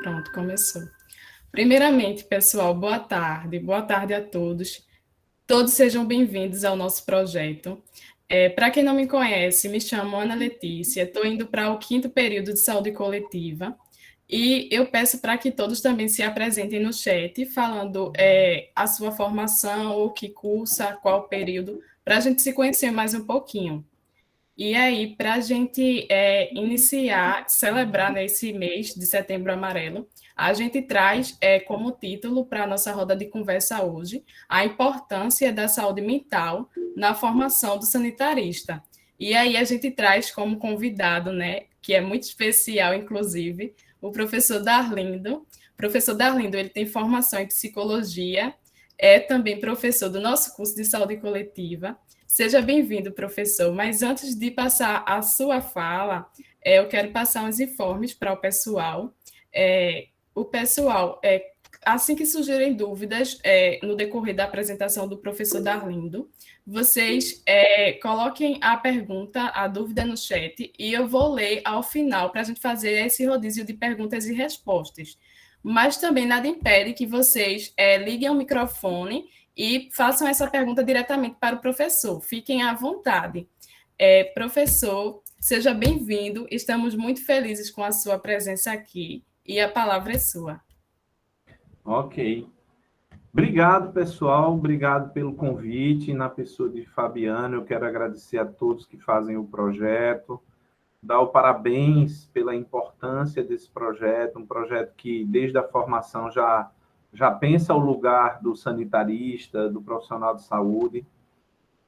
Pronto, começou. Primeiramente, pessoal, boa tarde a todos. Todos sejam bem-vindos ao nosso projeto. Para quem não me conhece, me chamo Ana Letícia, estou indo para o quinto período de saúde coletiva e eu peço para que todos também se apresentem no chat, falando a sua formação, o que cursa, qual período, para a gente se conhecer mais um pouquinho. E aí, para a gente iniciar, celebrar nesse mês de Setembro Amarelo, a gente traz como título para a nossa roda de conversa hoje a importância da saúde mental na formação do sanitarista. E aí a gente traz como convidado, né, que é muito especial, inclusive, o professor Darlindo. O professor Darlindo, ele tem formação em psicologia, é também professor do nosso curso de saúde coletiva. Seja bem-vindo, professor. Mas antes de passar a sua fala, eu quero passar uns informes para o pessoal. O pessoal, assim que surgirem dúvidas no decorrer da apresentação do professor Darlindo, vocês coloquem a pergunta, a dúvida no chat, e eu vou ler ao final para a gente fazer esse rodízio de perguntas e respostas. Mas também nada impede que vocês liguem o microfone e façam essa pergunta diretamente para o professor. Fiquem à vontade. Professor, seja bem-vindo. Estamos muito felizes com a sua presença aqui e a palavra é sua. Ok. Obrigado, pessoal. Obrigado pelo convite. Na pessoa de Fabiana, eu quero agradecer a todos que fazem o projeto, dar o parabéns pela importância desse projeto, um projeto que, desde a formação, já pensa o lugar do sanitarista, do profissional de saúde.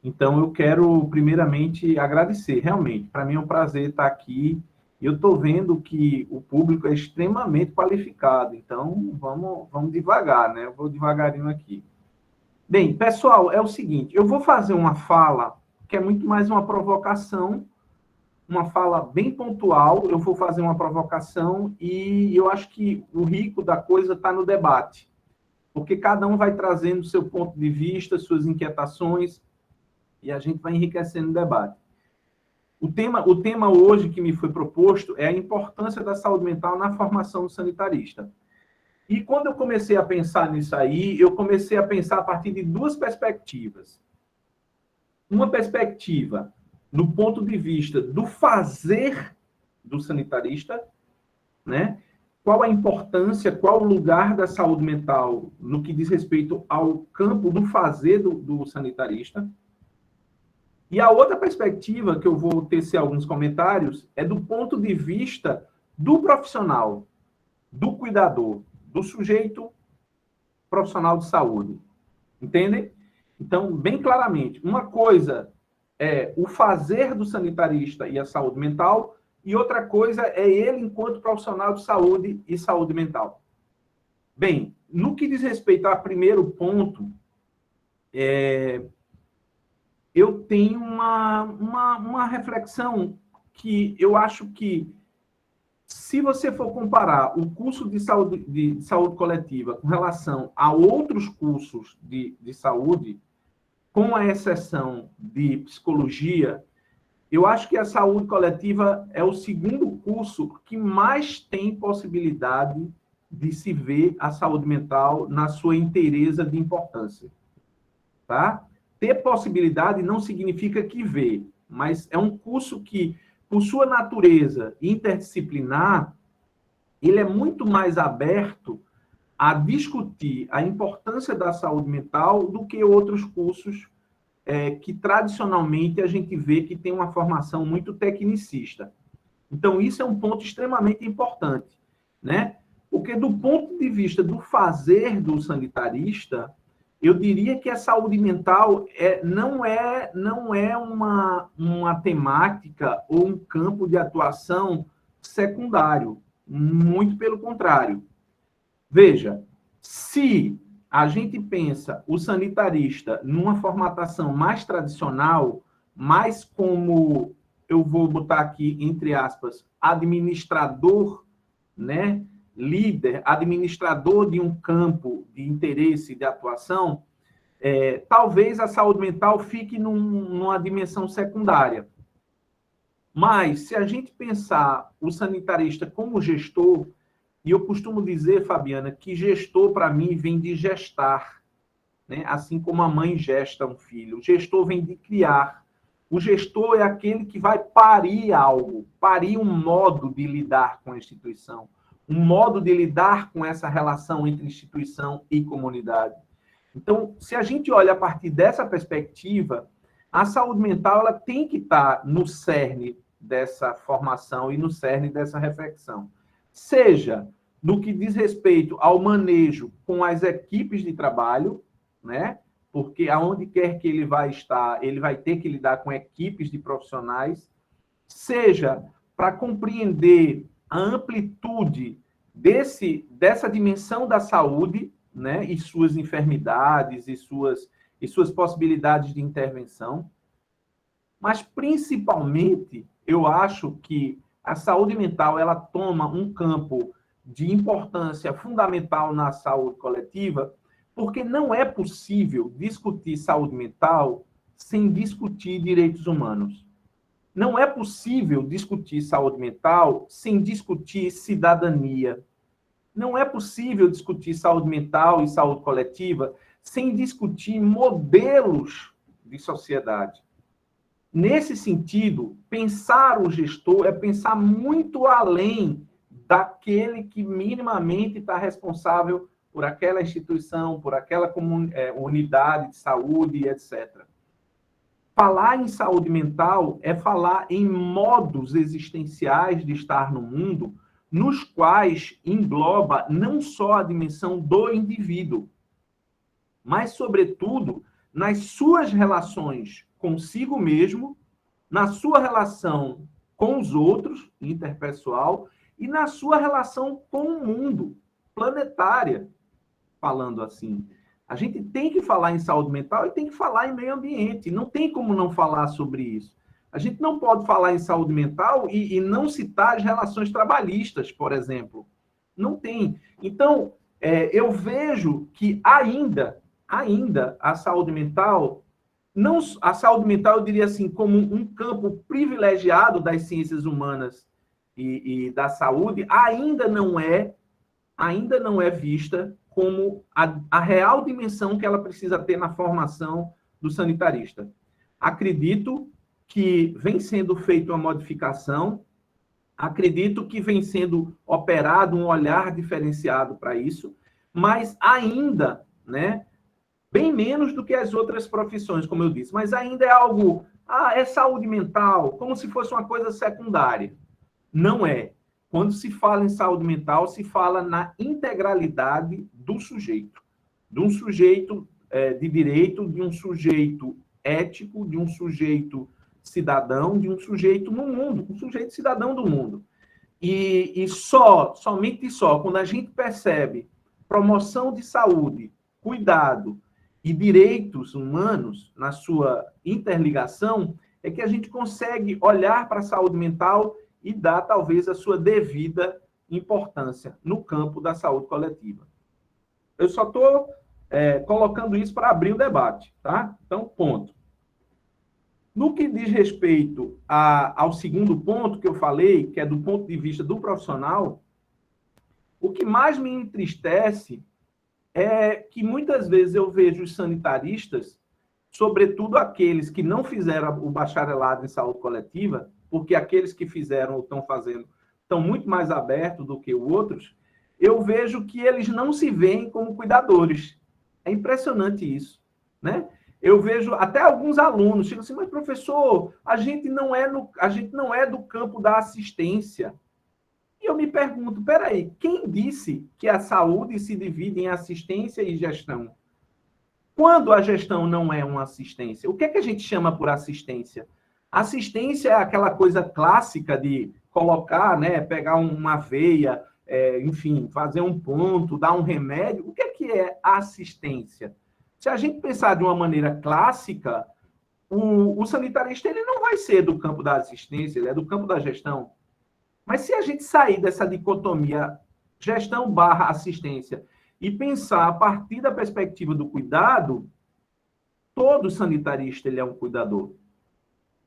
Então, eu quero, primeiramente, agradecer. Realmente, para mim é um prazer estar aqui. Eu estou vendo que o público é extremamente qualificado. Então, vamos devagar, né? Eu vou devagarinho aqui. Bem, pessoal, é o seguinte, eu vou fazer uma fala que é muito mais uma provocação, uma fala bem pontual, eu vou fazer uma provocação e eu acho que o rico da coisa está no debate, porque cada um vai trazendo o seu ponto de vista, suas inquietações, e a gente vai enriquecendo o debate. O tema hoje que me foi proposto é a importância da saúde mental na formação do sanitarista. E quando eu comecei a pensar nisso aí, eu comecei a pensar a partir de duas perspectivas. Uma perspectiva no ponto de vista do fazer do sanitarista, né? Qual a importância, qual o lugar da saúde mental no que diz respeito ao campo do fazer do sanitarista. E a outra perspectiva, que eu vou tecer alguns comentários, é do ponto de vista do profissional, do cuidador, do sujeito profissional de saúde. Entendem? Então, bem claramente, uma coisa é o fazer do sanitarista e a saúde mental, e outra coisa é ele enquanto profissional de saúde e saúde mental. Bem, no que diz respeito ao primeiro ponto, eu tenho uma reflexão que eu acho que, se você for comparar o curso de saúde coletiva com relação a outros cursos de saúde, com a exceção de psicologia, eu acho que a saúde coletiva é o segundo curso que mais tem possibilidade de se ver a saúde mental na sua inteireza de importância. Tá? Ter possibilidade não significa que vê, mas é um curso que, por sua natureza interdisciplinar, ele é muito mais aberto a discutir a importância da saúde mental do que outros cursos que, tradicionalmente, a gente vê que tem uma formação muito tecnicista. Então, isso é um ponto extremamente importante, né? Porque, do ponto de vista do fazer do sanitarista, eu diria que a saúde mental não é uma temática ou um campo de atuação secundário. Muito pelo contrário. Veja, se a gente pensa o sanitarista numa formatação mais tradicional, mais como, eu vou botar aqui, entre aspas, administrador, né? Líder, administrador de um campo de interesse, de atuação, talvez a saúde mental fique numa dimensão secundária. Mas, se a gente pensar o sanitarista como gestor, E eu costumo dizer, Fabiana, que gestor, para mim, vem de gestar, né? Assim como a mãe gesta um filho. O gestor vem de criar. O gestor é aquele que vai parir algo, parir um modo de lidar com a instituição, um modo de lidar com essa relação entre instituição e comunidade. Então, se a gente olha a partir dessa perspectiva, a saúde mental ela tem que estar no cerne dessa formação e no cerne dessa reflexão. Seja no que diz respeito ao manejo com as equipes de trabalho, né? Porque aonde quer que ele vai estar, ele vai ter que lidar com equipes de profissionais, seja para compreender a amplitude dessa dimensão da saúde, né, e suas enfermidades e suas possibilidades de intervenção, mas principalmente eu acho que a saúde mental ela toma um campo de importância fundamental na saúde coletiva, porque não é possível discutir saúde mental sem discutir direitos humanos. Não é possível discutir saúde mental sem discutir cidadania. Não é possível discutir saúde mental e saúde coletiva sem discutir modelos de sociedade. Nesse sentido, pensar o gestor é pensar muito além daquele que minimamente está responsável por aquela instituição, por aquela unidade de saúde, etc. Falar em saúde mental é falar em modos existenciais de estar no mundo, nos quais engloba não só a dimensão do indivíduo, mas, sobretudo, nas suas relações consigo mesmo, na sua relação com os outros, interpessoal, e na sua relação com o mundo, planetária, falando assim. A gente tem que falar em saúde mental e tem que falar em meio ambiente. Não tem como não falar sobre isso. A gente não pode falar em saúde mental e não citar as relações trabalhistas, por exemplo. Não tem. Então, eu vejo que ainda a saúde mental, não, a saúde mental, eu diria assim, como um campo privilegiado das ciências humanas e da saúde, ainda não é vista como a real dimensão que ela precisa ter na formação do sanitarista. Acredito que vem sendo feita uma modificação, acredito que vem sendo operado um olhar diferenciado para isso, mas ainda, né, bem menos do que as outras profissões, como eu disse, mas ainda é algo, é saúde mental, como se fosse uma coisa secundária. Não é. Quando se fala em saúde mental, se fala na integralidade do sujeito. De um sujeito de direito, de um sujeito ético, de um sujeito cidadão, de um sujeito no mundo, um sujeito cidadão do mundo. E somente quando a gente percebe promoção de saúde, cuidado e direitos humanos na sua interligação, é que a gente consegue olhar para a saúde mental e dar, talvez, a sua devida importância no campo da saúde coletiva. Eu só estou colocando isso para abrir o debate, tá? Então, ponto. No que diz respeito ao segundo ponto que eu falei, que é do ponto de vista do profissional, o que mais me entristece é que muitas vezes eu vejo os sanitaristas, sobretudo aqueles que não fizeram o bacharelado em saúde coletiva, porque aqueles que fizeram ou estão fazendo estão muito mais abertos do que os outros, eu vejo que eles não se veem como cuidadores. É impressionante isso, né? Eu vejo até alguns alunos chegam assim, mas professor, a gente não é do campo da assistência. E eu me pergunto, peraí, quem disse que a saúde se divide em assistência e gestão? Quando a gestão não é uma assistência, o que é que a gente chama por assistência? Assistência é aquela coisa clássica de colocar, né, pegar uma veia, enfim, fazer um ponto, dar um remédio. O que é assistência? Se a gente pensar de uma maneira clássica, o sanitarista ele não vai ser do campo da assistência, ele é do campo da gestão. Mas se a gente sair dessa dicotomia gestão/assistência e pensar a partir da perspectiva do cuidado, todo sanitarista ele é um cuidador.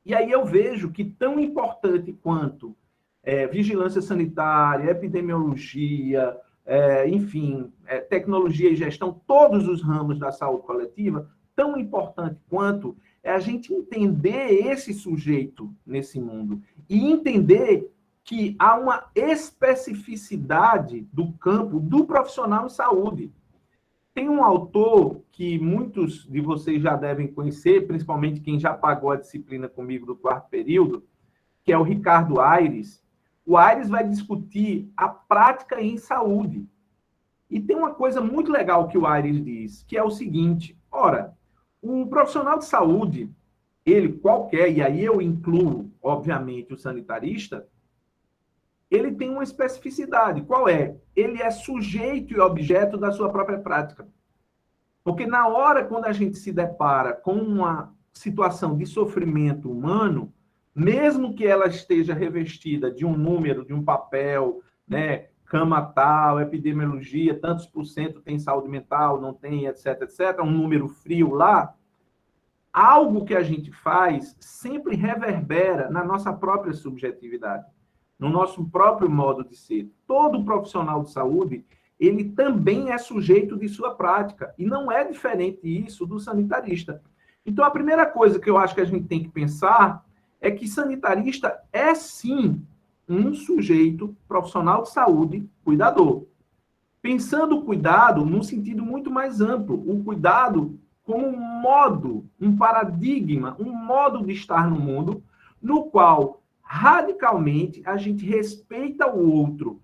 E aí eu vejo que tão importante quanto vigilância sanitária, epidemiologia, enfim, tecnologia e gestão, todos os ramos da saúde coletiva, tão importante quanto é a gente entender esse sujeito nesse mundo e entender que há uma especificidade do campo do profissional em saúde. Tem um autor que muitos de vocês já devem conhecer, principalmente quem já pagou a disciplina comigo do 4º período, que é o Ricardo Aires. O Aires vai discutir a prática em saúde. E tem uma coisa muito legal que o Aires diz, que é o seguinte: ora, o profissional de saúde, ele qualquer, e aí eu incluo, obviamente, o sanitarista, ele tem uma especificidade. Qual é? Ele é sujeito e objeto da sua própria prática. Porque na hora, quando a gente se depara com uma situação de sofrimento humano, mesmo que ela esteja revestida de um número, de um papel, né, cama tal, epidemiologia, tantos por cento tem saúde mental, não tem, etc, etc, um número frio lá, algo que a gente faz sempre reverbera na nossa própria subjetividade, no nosso próprio modo de ser. Todo profissional de saúde, ele também é sujeito de sua prática, e não é diferente isso do sanitarista. Então, a primeira coisa que eu acho que a gente tem que pensar é que sanitarista é, sim, um sujeito profissional de saúde cuidador. Pensando o cuidado num sentido muito mais amplo, o cuidado como um modo, um paradigma, um modo de estar no mundo, no qual, radicalmente, a gente respeita o outro,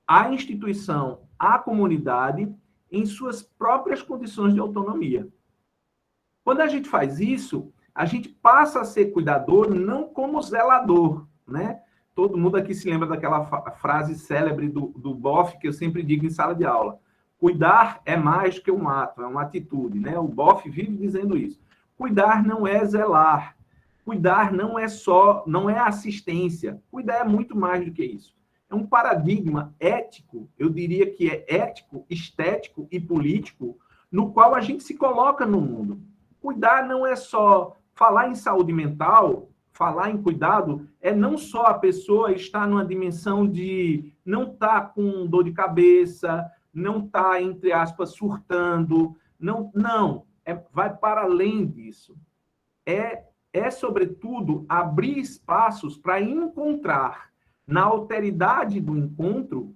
a instituição, a comunidade, em suas próprias condições de autonomia. Quando a gente faz isso, a gente passa a ser cuidador não como zelador, né? Todo mundo aqui se lembra daquela frase célebre do Boff, que eu sempre digo em sala de aula. Cuidar é mais que um ato, é uma atitude, né? O Boff vive dizendo isso. Cuidar não é zelar. Cuidar não é assistência. Cuidar é muito mais do que isso. É um paradigma ético, eu diria que é ético, estético e político, no qual a gente se coloca no mundo. Cuidar não é só falar em saúde mental, falar em cuidado, é não só a pessoa estar numa dimensão de não estar com dor de cabeça, não estar, entre aspas, surtando, não, vai para além disso. Sobretudo, abrir espaços para encontrar, na alteridade do encontro,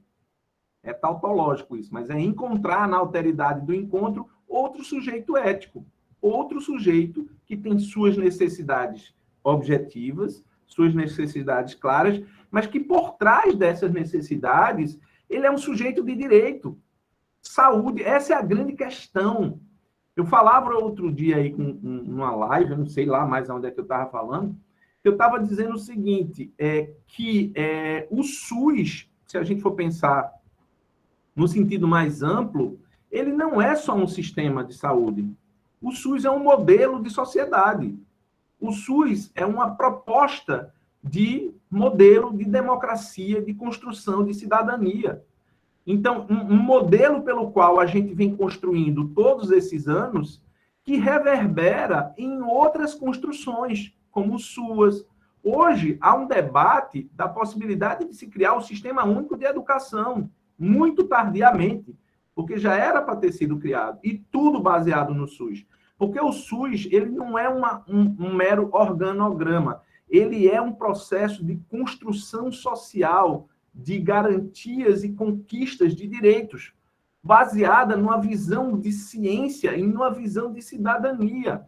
é tautológico isso, mas é encontrar na alteridade do encontro outro sujeito ético, outro sujeito que tem suas necessidades objetivas, suas necessidades claras, mas que por trás dessas necessidades, ele é um sujeito de direito. Saúde, essa é a grande questão. Eu falava outro dia aí numa live, eu não sei lá mais onde é que eu estava falando, eu estava dizendo o seguinte, que o SUS, se a gente for pensar no sentido mais amplo, ele não é só um sistema de saúde. O SUS é um modelo de sociedade. O SUS é uma proposta de modelo de democracia, de construção de cidadania. Então, um modelo pelo qual a gente vem construindo todos esses anos, que reverbera em outras construções, como o SUAS. Hoje, há um debate da possibilidade de se criar o Sistema Único de Educação, muito tardiamente, porque já era para ter sido criado, e tudo baseado no SUS. Porque o SUS, ele não é um mero organograma, ele é um processo de construção social, de garantias e conquistas de direitos, baseada numa visão de ciência e numa visão de cidadania.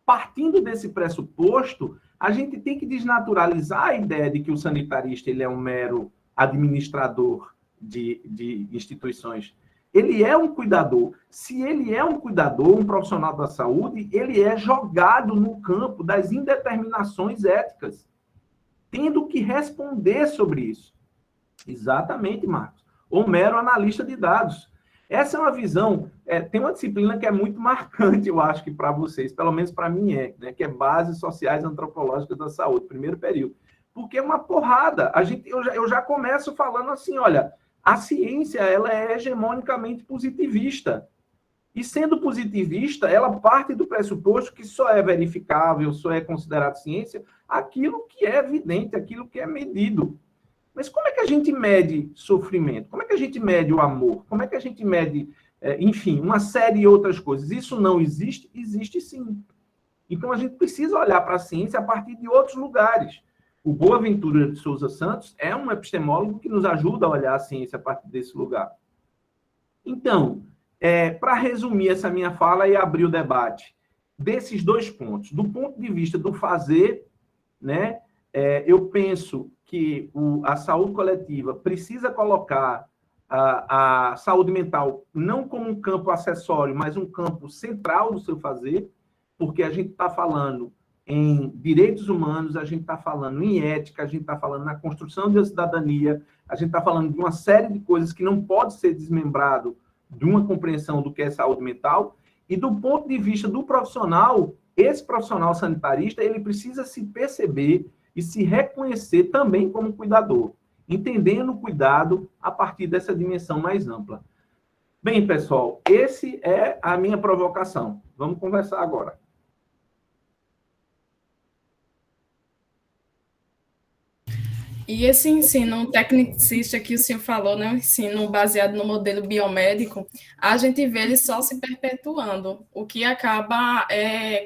Partindo desse pressuposto, a gente tem que desnaturalizar a ideia de que o sanitarista ele é um mero administrador de instituições. Ele é um cuidador. Se ele é um cuidador, um profissional da saúde, ele é jogado no campo das indeterminações éticas, tendo que responder sobre isso. Exatamente, Marcos. Ou mero analista de dados. Essa é uma visão, tem uma disciplina que é muito marcante, eu acho que para vocês, pelo menos para mim né, que é Bases Sociais Antropológicas da Saúde, primeiro período. Porque é uma porrada. Eu já começo falando assim, olha, a ciência ela é hegemonicamente positivista. E sendo positivista, ela parte do pressuposto que só é verificável, só é considerado ciência aquilo que é evidente, aquilo que é medido. Mas como é que a gente mede sofrimento? Como é que a gente mede o amor? Como é que a gente mede, enfim, uma série de outras coisas? Isso não existe? Existe sim. Então a gente precisa olhar para a ciência a partir de outros lugares. O Boaventura de Souza Santos é um epistemólogo que nos ajuda a olhar a ciência a partir desse lugar. Então, para resumir essa minha fala e abrir o debate, desses dois pontos, do ponto de vista do fazer, né, eu penso que a saúde coletiva precisa colocar a saúde mental não como um campo acessório, mas um campo central do seu fazer, porque a gente está falando em direitos humanos, a gente está falando em ética, a gente está falando na construção da cidadania, a gente está falando de uma série de coisas que não pode ser desmembrado de uma compreensão do que é saúde mental, e do ponto de vista do profissional, esse profissional sanitarista, ele precisa se perceber e se reconhecer também como cuidador, entendendo o cuidado a partir dessa dimensão mais ampla. Bem, pessoal, esse é a minha provocação. Vamos conversar agora. E esse ensino tecnicista que o senhor falou, né, o ensino baseado no modelo biomédico, a gente vê ele só se perpetuando, o que acaba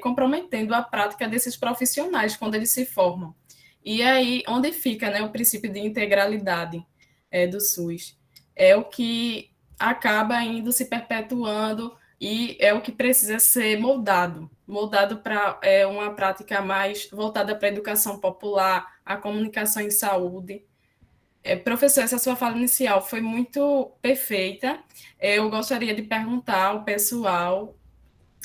comprometendo a prática desses profissionais quando eles se formam. E aí, onde fica, né, o princípio de integralidade do SUS? É o que acaba indo se perpetuando e é o que precisa ser moldado para uma prática mais voltada para a educação popular, a comunicação em saúde. Professor, essa sua fala inicial foi muito perfeita. Eu gostaria de perguntar ao pessoal,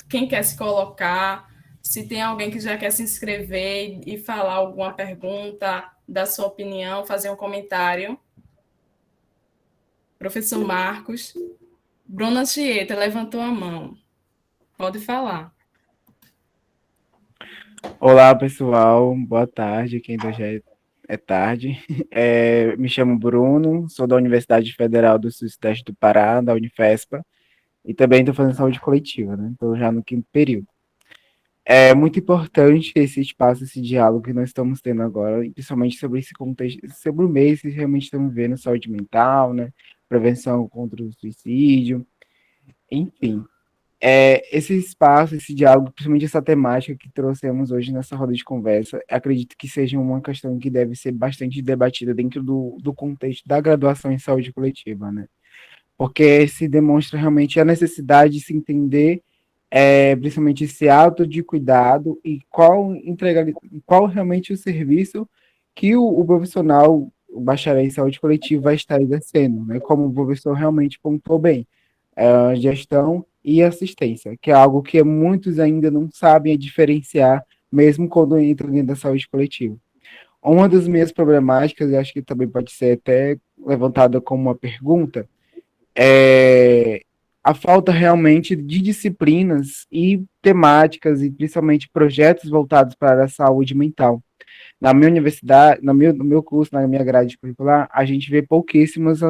quem quer se colocar, se tem alguém que já quer se inscrever e falar alguma pergunta, dar sua opinião, fazer um comentário. Professor Marcos. Bruna Chieta levantou a mão. Pode falar. Olá, pessoal. Boa tarde, que ainda já é tarde. Me chamo Bruno, sou da Universidade Federal do Sudeste do Pará, da Unifespa, e também estou fazendo saúde coletiva, né? Estou já no quinto período. É muito importante esse espaço, esse diálogo que nós estamos tendo agora, e principalmente sobre esse contexto, sobre o mês que realmente estamos vivendo saúde mental, né? Prevenção contra o suicídio, enfim. Esse espaço, esse diálogo, principalmente essa temática que trouxemos hoje nessa roda de conversa, acredito que seja uma questão que deve ser bastante debatida dentro do contexto da graduação em saúde coletiva, né? Porque se demonstra realmente a necessidade de se entender, principalmente esse ato de cuidado e qual realmente o serviço que o profissional, o bacharel em saúde coletiva, vai estar exercendo, né? Como o professor realmente pontuou bem, gestão e assistência, que é algo que muitos ainda não sabem diferenciar, mesmo quando entram dentro da saúde coletiva. Uma das minhas problemáticas, e acho que também pode ser até levantada como uma pergunta, é a falta realmente de disciplinas e temáticas, e principalmente projetos voltados para a saúde mental. Na minha universidade, no meu curso, na minha grade curricular, a gente vê pouquíssimas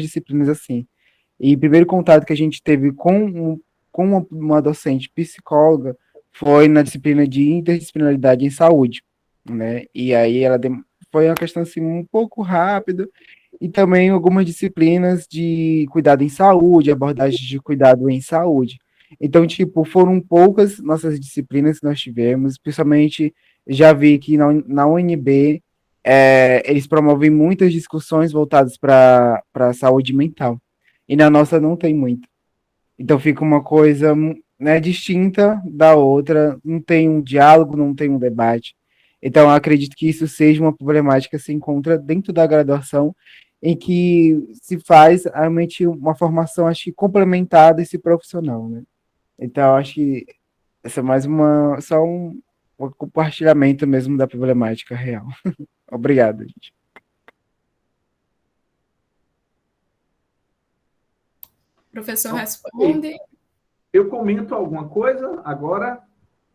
disciplinas assim. E o primeiro contato que a gente teve com uma docente psicóloga foi na disciplina de interdisciplinaridade em saúde, né? E aí foi uma questão assim um pouco rápida, e também algumas disciplinas de cuidado em saúde, abordagens de cuidado em saúde. Então, tipo, foram poucas nossas disciplinas que nós tivemos, principalmente já vi que na UNB eles promovem muitas discussões voltadas para a saúde mental. E na nossa não tem muito. Então fica uma coisa, né, distinta da outra, não tem um diálogo, não tem um debate. Então eu acredito que isso seja uma problemática que se encontra dentro da graduação, em que se faz realmente uma formação, acho que complementar desse profissional, né? Então acho que essa é mais um compartilhamento mesmo da problemática real. Obrigado, gente. Professor responde. Eu comento alguma coisa agora?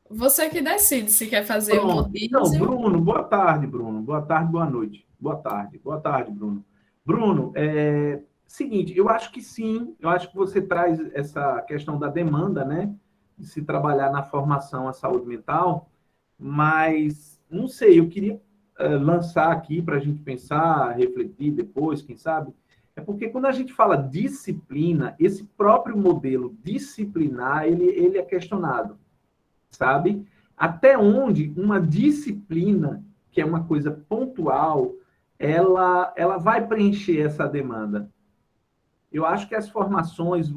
Você que decide se quer fazer um Pronto. Então, rodízio. Bruno, boa tarde, Bruno. Boa tarde, boa noite. Boa tarde, Bruno. Bruno, Seguinte, eu acho que sim, eu acho que você traz essa questão da demanda, né, de se trabalhar na formação à saúde mental, mas não sei, eu queria lançar aqui para a gente pensar, refletir depois, quem sabe, é porque quando a gente fala disciplina, esse próprio modelo disciplinar, ele é questionado, sabe? Até onde uma disciplina, que é uma coisa pontual, ela vai preencher essa demanda. Eu acho que as formações,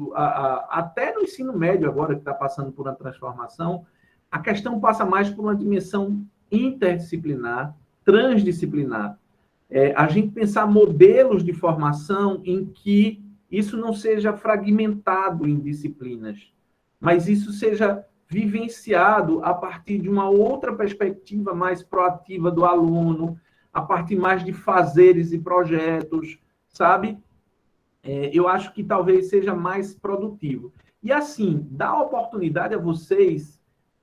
até no ensino médio agora, que está passando por uma transformação, a questão passa mais por uma dimensão interdisciplinar, transdisciplinar. A gente pensar modelos de formação em que isso não seja fragmentado em disciplinas, mas isso seja vivenciado a partir de uma outra perspectiva mais proativa do aluno, a partir mais de fazeres e projetos, sabe? Eu acho que talvez seja mais produtivo. E assim, dá oportunidade a vocês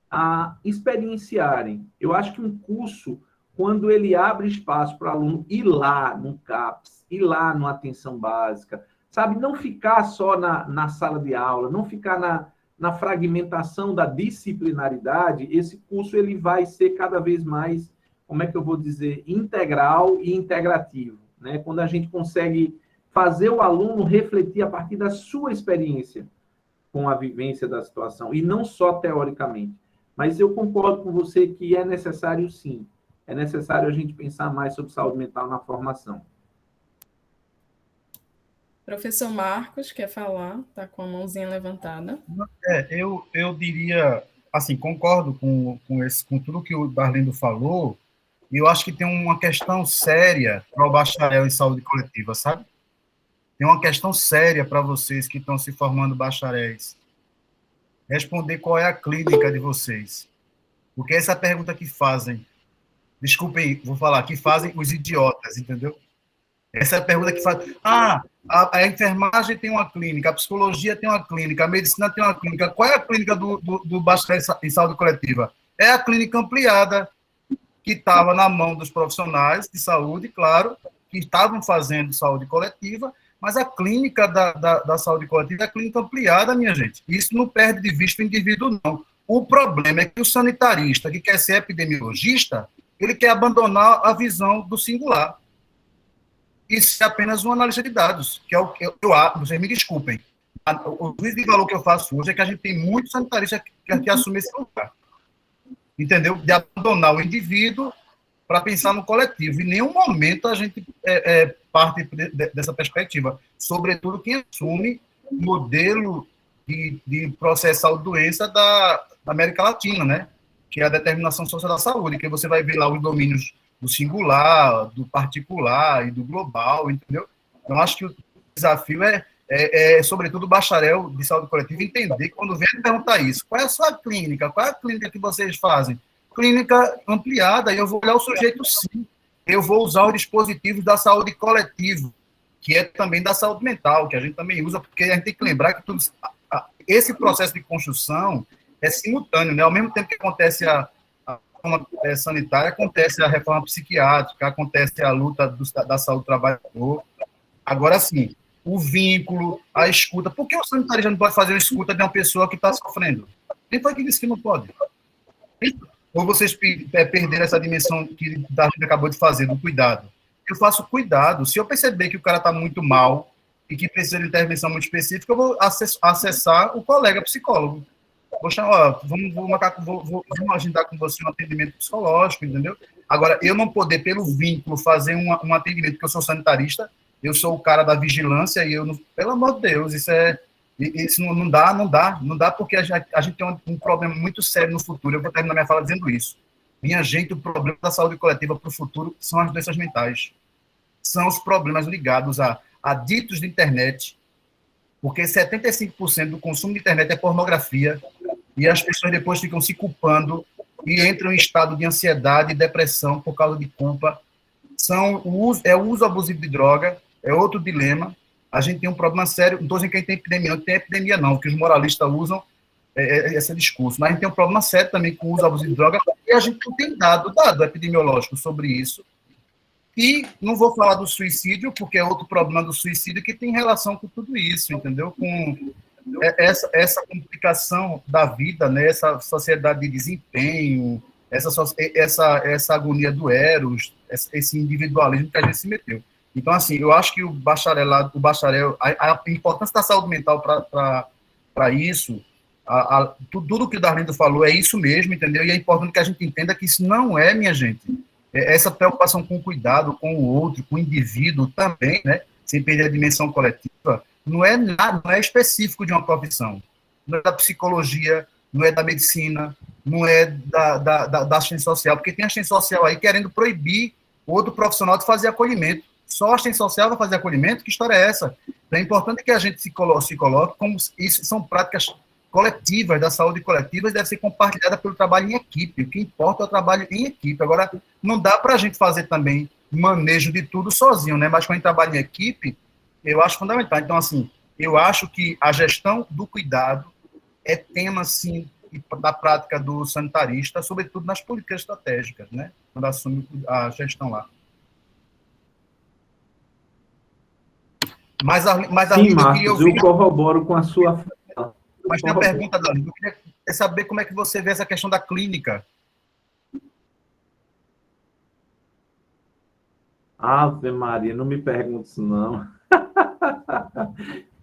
a experienciarem. Eu acho que um curso, quando ele abre espaço para o aluno ir lá no CAPS, ir lá no Atenção Básica, sabe? Não ficar só na sala de aula, não ficar na fragmentação da disciplinaridade, esse curso ele vai ser cada vez mais, como é que eu vou dizer, integral e integrativo, né? Quando a gente consegue fazer o aluno refletir a partir da sua experiência com a vivência da situação, e não só teoricamente. Mas eu concordo com você que é necessário, sim, é necessário a gente pensar mais sobre saúde mental na formação. Professor Marcos, quer falar? Está com a mãozinha levantada. Eu diria, assim, concordo com tudo que o Darlindo falou, e eu acho que tem uma questão séria para o bacharel em saúde coletiva, sabe? Tem uma questão séria para vocês que estão se formando bacharéis. Responder qual é a clínica de vocês. Porque essa é a pergunta que fazem. Desculpem, vou falar, que fazem os idiotas, entendeu? Essa é a pergunta que faz. A enfermagem tem uma clínica, a psicologia tem uma clínica, a medicina tem uma clínica. Qual é a clínica do bacharel em saúde coletiva? É a clínica ampliada, que estava na mão dos profissionais de saúde, claro, que estavam fazendo saúde coletiva, mas a clínica da saúde coletiva é a clínica ampliada, minha gente. Isso não perde de vista o indivíduo, não. O problema é que o sanitarista, que quer ser epidemiologista, ele quer abandonar a visão do singular. Isso é apenas um analista de dados, que é o que eu acho, vocês me desculpem. O juízo de valor que eu faço hoje é que a gente tem muitos sanitaristas que assumem esse lugar. Entendeu? De abandonar o indivíduo para pensar no coletivo. Em nenhum momento a gente parte dessa perspectiva. Sobretudo quem assume o modelo de processar a doença da América Latina, né? Que é a determinação social da saúde, que você vai ver lá os domínios do singular, do particular e do global, entendeu? Então, acho que o desafio sobretudo, o bacharel de saúde coletiva entender que quando vem perguntar isso, qual é a sua clínica? Qual é a clínica que vocês fazem? Clínica ampliada, e eu vou olhar o sujeito sim. Eu vou usar os dispositivos da saúde coletiva, que é também da saúde mental, que a gente também usa, porque a gente tem que lembrar que esse processo de construção é simultâneo, né? Ao mesmo tempo que acontece a reforma sanitária, acontece a reforma psiquiátrica, acontece a luta da saúde do trabalhador. Agora, sim, o vínculo, a escuta. Por que o sanitarista não pode fazer uma escuta de uma pessoa que está sofrendo? Quem foi que disse que não pode? Ou vocês perderam essa dimensão que o Darlene acabou de fazer, do cuidado? Eu faço cuidado. Se eu perceber que o cara está muito mal e que precisa de intervenção muito específica, eu vou acessar o colega psicólogo. Vou chamar, vamos agendar com você um atendimento psicológico, entendeu? Agora, eu não poder, pelo vínculo, fazer um atendimento, porque eu sou sanitarista, eu sou o cara da vigilância, e eu não, pelo amor de Deus, isso não dá, porque a gente tem um problema muito sério no futuro. Eu vou terminar minha fala dizendo isso. Minha gente, o problema da saúde coletiva para o futuro são as doenças mentais. São os problemas ligados a ditos de internet, porque 75% do consumo de internet é pornografia, e as pessoas depois ficam se culpando e entram em estado de ansiedade e depressão por causa de culpa. O uso abusivo de droga, é outro dilema. A gente tem um problema sério, não estou dizendo que a gente tem epidemia, não tem epidemia não, que os moralistas usam esse discurso, mas a gente tem um problema sério também com o uso abusivo de droga, e a gente não tem dado epidemiológico sobre isso, E não vou falar do suicídio, porque é outro problema do suicídio que tem relação com tudo isso, entendeu? Com essa complicação da vida, né? Essa sociedade de desempenho, essa agonia do eros, esse individualismo que a gente se meteu. Então, assim, eu acho que o a importância da saúde mental para isso, tudo que o Darlindo falou é isso mesmo, entendeu? E é importante que a gente entenda que isso não é, minha gente, essa preocupação com o cuidado, com o outro, com o indivíduo também, né? Sem perder a dimensão coletiva, não é nada, não é específico de uma profissão. Não é da psicologia, não é da medicina, não é da assistência social, porque tem assistência social aí querendo proibir outro profissional de fazer acolhimento. Só a assistência social vai fazer acolhimento? Que história é essa? Então, é importante que a gente se coloque como isso são práticas coletivas, da saúde coletiva, deve ser compartilhada pelo trabalho em equipe. O que importa é o trabalho em equipe. Agora, não dá para a gente fazer também manejo de tudo sozinho, né? Mas quando a gente trabalha em equipe, eu acho fundamental. Então, assim, eu acho que a gestão do cuidado é tema, assim, da prática do sanitarista, sobretudo nas políticas estratégicas, né? Quando assume a gestão lá. Mas Sim, Marcos, eu corroboro com a sua fala. Mas tem uma pergunta, Darlindo, eu queria saber como é que você vê essa questão da clínica. Ave Maria, não me pergunte isso, não.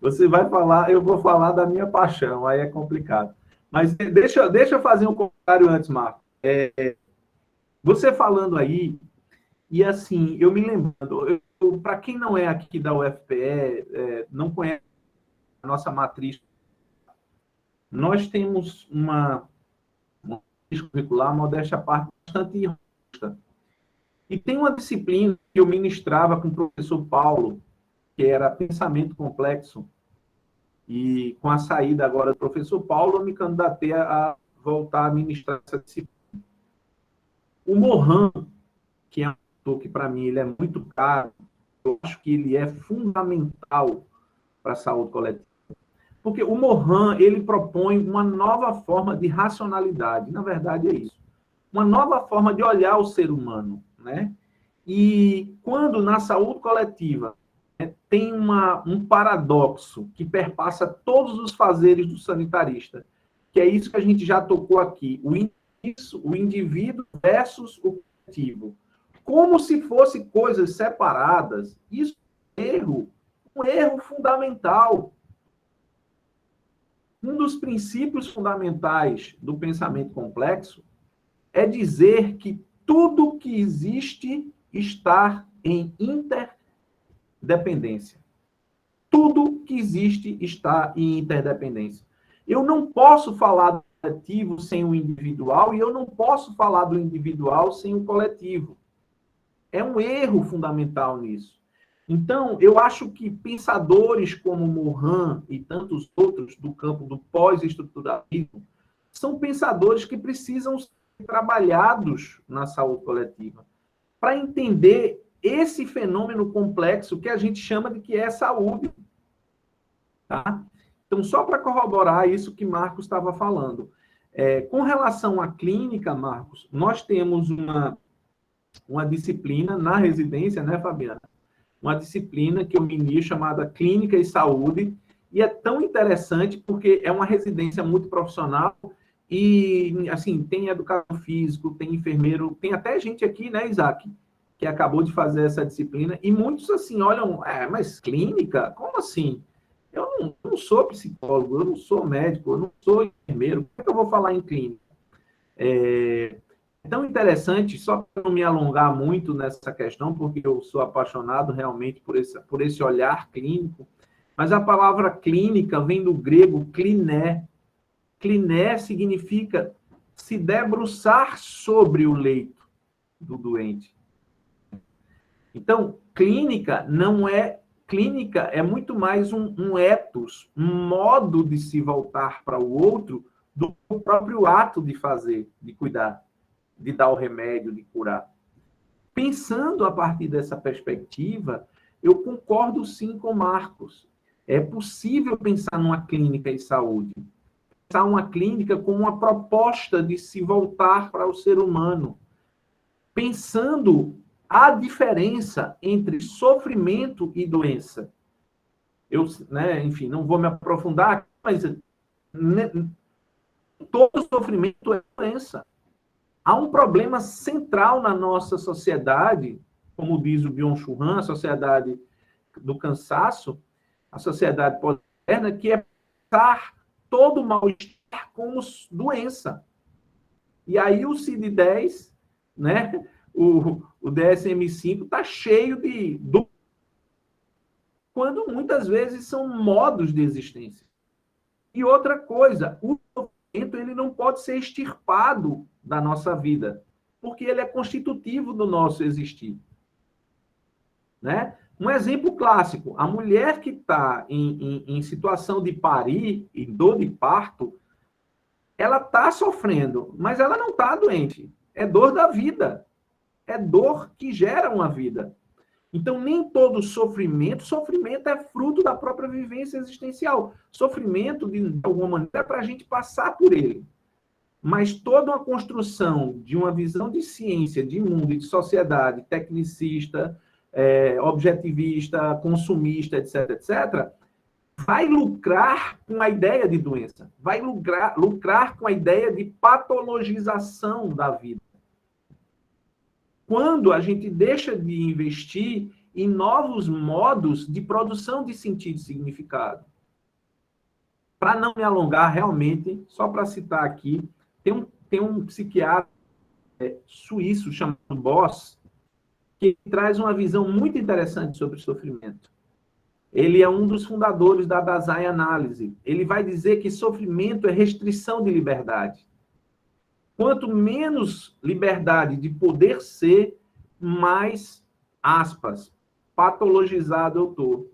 Você vai falar, eu vou falar da minha paixão, aí é complicado. Mas deixa eu fazer um comentário antes, Marcos. Você falando aí, e assim, eu me lembrando, para quem não é aqui da UFPE, não conhece a nossa matriz, nós temos uma matriz curricular, modéstia à parte, bastante robusta. E tem uma disciplina que eu ministrava com o professor Paulo, que era pensamento complexo, e com a saída agora do professor Paulo, eu me candidatei a voltar a ministrar essa disciplina. O Mohan, que é um autor que, para mim, ele é muito caro, eu acho que ele é fundamental para a saúde coletiva. Porque o Mohan, ele propõe uma nova forma de racionalidade. Na verdade, é isso. Uma nova forma de olhar o ser humano, né? E quando na saúde coletiva tem um paradoxo que perpassa todos os fazeres do sanitarista, que é isso que a gente já tocou aqui, o indivíduo versus o coletivo. Como se fossem coisas separadas, isso é um erro fundamental. Um dos princípios fundamentais do pensamento complexo é dizer que tudo que existe está em interdependência. Tudo que existe está em interdependência. Eu não posso falar do coletivo sem o individual e eu não posso falar do individual sem o coletivo. É um erro fundamental nisso. Então, eu acho que pensadores como Mohan e tantos outros do campo do pós-estruturalismo são pensadores que precisam ser trabalhados na saúde coletiva para entender esse fenômeno complexo que a gente chama de que é saúde. Tá? Então, só para corroborar isso que Marcos estava falando. Com relação à clínica, Marcos, nós temos uma disciplina na residência, né, Fabiana? Uma disciplina que eu ministro chamada Clínica e Saúde, e é tão interessante porque é uma residência muito profissional e, assim, tem educador físico, tem enfermeiro, tem até gente aqui, né, Isaac, que acabou de fazer essa disciplina, e muitos, assim, olham, mas clínica? Como assim? Eu não sou psicólogo, eu não sou médico, eu não sou enfermeiro, como é que eu vou falar em clínica? É tão interessante, só para não me alongar muito nessa questão, porque eu sou apaixonado realmente por esse olhar clínico, mas a palavra clínica vem do grego kliné. Kliné significa se debruçar sobre o leito do doente. Então, clínica é muito mais um ethos, um modo de se voltar para o outro do próprio ato de fazer, de cuidar, de dar o remédio, de curar. Pensando a partir dessa perspectiva, eu concordo sim com Marcos. É possível pensar numa clínica de saúde. Pensar uma clínica como uma proposta de se voltar para o ser humano. Pensando há diferença entre sofrimento e doença. Eu, né, enfim, não vou me aprofundar, mas todo sofrimento é doença. Há um problema central na nossa sociedade, como diz o Byung-Chul Han, a sociedade do cansaço, a sociedade moderna, que é pensar todo mal-estar como doença. E aí o CID-10, né, o DSM-5 está cheio de quando muitas vezes são modos de existência. E outra coisa, o sofrimento ele não pode ser extirpado da nossa vida, porque ele é constitutivo do nosso existir. Né? Um exemplo clássico, a mulher que está em situação de parir, em dor de parto, ela está sofrendo, mas ela não está doente. É dor da vida. É dor que gera uma vida. Então, nem todo sofrimento é fruto da própria vivência existencial. Sofrimento, de alguma maneira, é para a gente passar por ele. Mas toda uma construção de uma visão de ciência, de mundo e de sociedade tecnicista, objetivista, consumista, etc., etc., vai lucrar com a ideia de doença, vai lucrar com a ideia de patologização da vida. Quando a gente deixa de investir em novos modos de produção de sentido e significado. Para não me alongar, realmente, só para citar aqui, tem um psiquiatra suíço chamado Boss, que traz uma visão muito interessante sobre o sofrimento. Ele é um dos fundadores da Dasein Análise. Ele vai dizer que sofrimento é restrição de liberdade. Quanto menos liberdade de poder ser, mais, aspas, patologizado eu estou.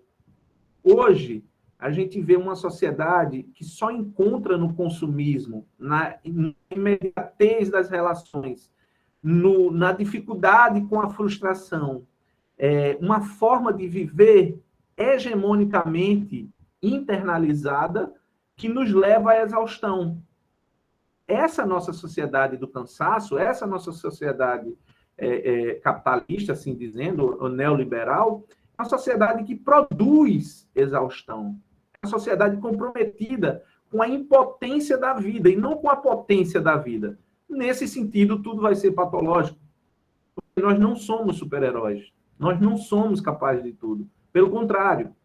Hoje, a gente vê uma sociedade que só encontra no consumismo, na imediatez das relações, na dificuldade com a frustração, uma forma de viver hegemonicamente internalizada que nos leva à exaustão. Essa nossa sociedade do cansaço, essa nossa sociedade capitalista, assim dizendo, ou neoliberal, é uma sociedade que produz exaustão. É uma sociedade comprometida com a impotência da vida e não com a potência da vida. Nesse sentido, tudo vai ser patológico. Porque nós não somos super-heróis. Nós não somos capazes de tudo. Pelo contrário,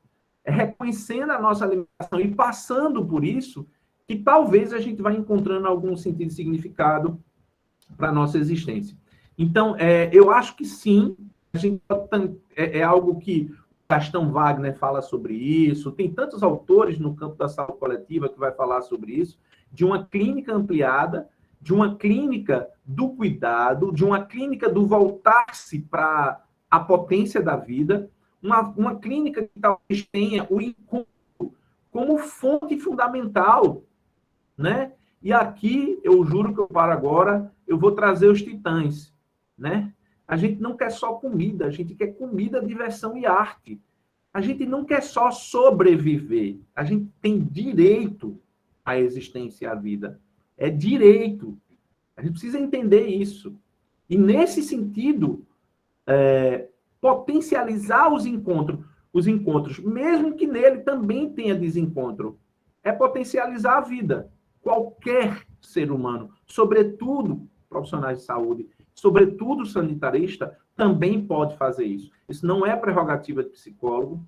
é reconhecendo a nossa limitação e passando por isso que talvez a gente vai encontrando algum sentido e significado para a nossa existência. Então, eu acho que sim, a gente é algo que Gastão Wagner fala sobre isso, tem tantos autores no campo da saúde coletiva que vai falar sobre isso, de uma clínica ampliada, de uma clínica do cuidado, de uma clínica do voltar-se para a potência da vida, uma clínica que talvez tenha o encontro como fonte fundamental, né? E aqui, eu juro que eu paro agora, eu vou trazer os titãs, né? A gente não quer só comida, a gente quer comida, diversão e arte. A gente não quer só sobreviver, a gente tem direito à existência e à vida. É direito. A gente precisa entender isso. E, nesse sentido, potencializar os encontros, mesmo que nele também tenha desencontro, é potencializar a vida. Qualquer ser humano, sobretudo profissionais de saúde, sobretudo sanitarista, também pode fazer isso. Isso não é prerrogativa de psicólogo,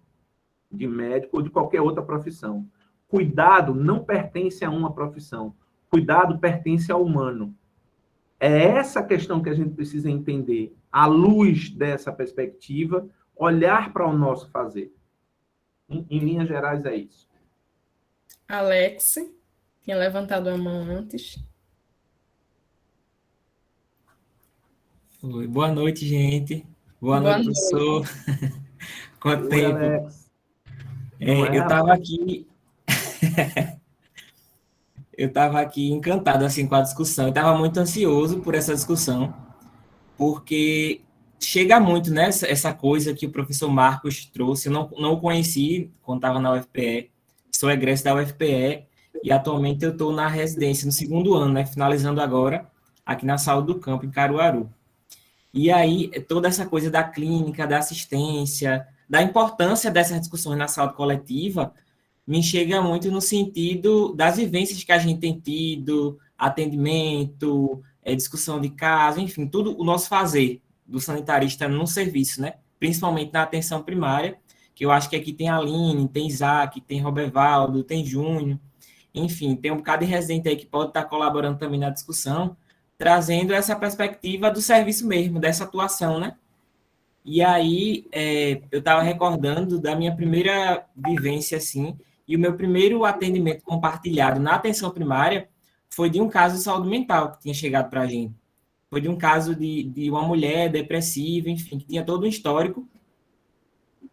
de médico ou de qualquer outra profissão. Cuidado não pertence a uma profissão. Cuidado pertence ao humano. É essa questão que a gente precisa entender, à luz dessa perspectiva, olhar para o nosso fazer. Em linhas gerais, é isso. Alex, tinha levantado a mão antes. Oi, boa noite, gente. Boa noite, professor. Quanto tempo? Alex. Eu estava aqui... Eu estava aqui encantado assim, com a discussão. Eu estava muito ansioso por essa discussão, porque chega muito, né, essa coisa que o professor Marcos trouxe. Eu não o conheci quando estava na UFPE. Sou egresso da UFPE e atualmente eu estou na residência, no segundo ano, né, finalizando agora, aqui na Saúde do Campo, em Caruaru. E aí, toda essa coisa da clínica, da assistência, da importância dessas discussões na saúde coletiva, me chega muito no sentido das vivências que a gente tem tido, atendimento, discussão de caso, enfim, tudo o nosso fazer do sanitarista no serviço, né? Principalmente na atenção primária, que eu acho que aqui tem a Aline, tem Isaac, tem Robervaldo, tem Júnior, enfim, tem um bocado de residente aí que pode estar colaborando também na discussão, trazendo essa perspectiva do serviço mesmo, dessa atuação, né? E aí, eu estava recordando da minha primeira vivência, assim, e o meu primeiro atendimento compartilhado na atenção primária foi de um caso de saúde mental que tinha chegado para a gente. Foi de um caso de uma mulher depressiva, enfim, que tinha todo um histórico.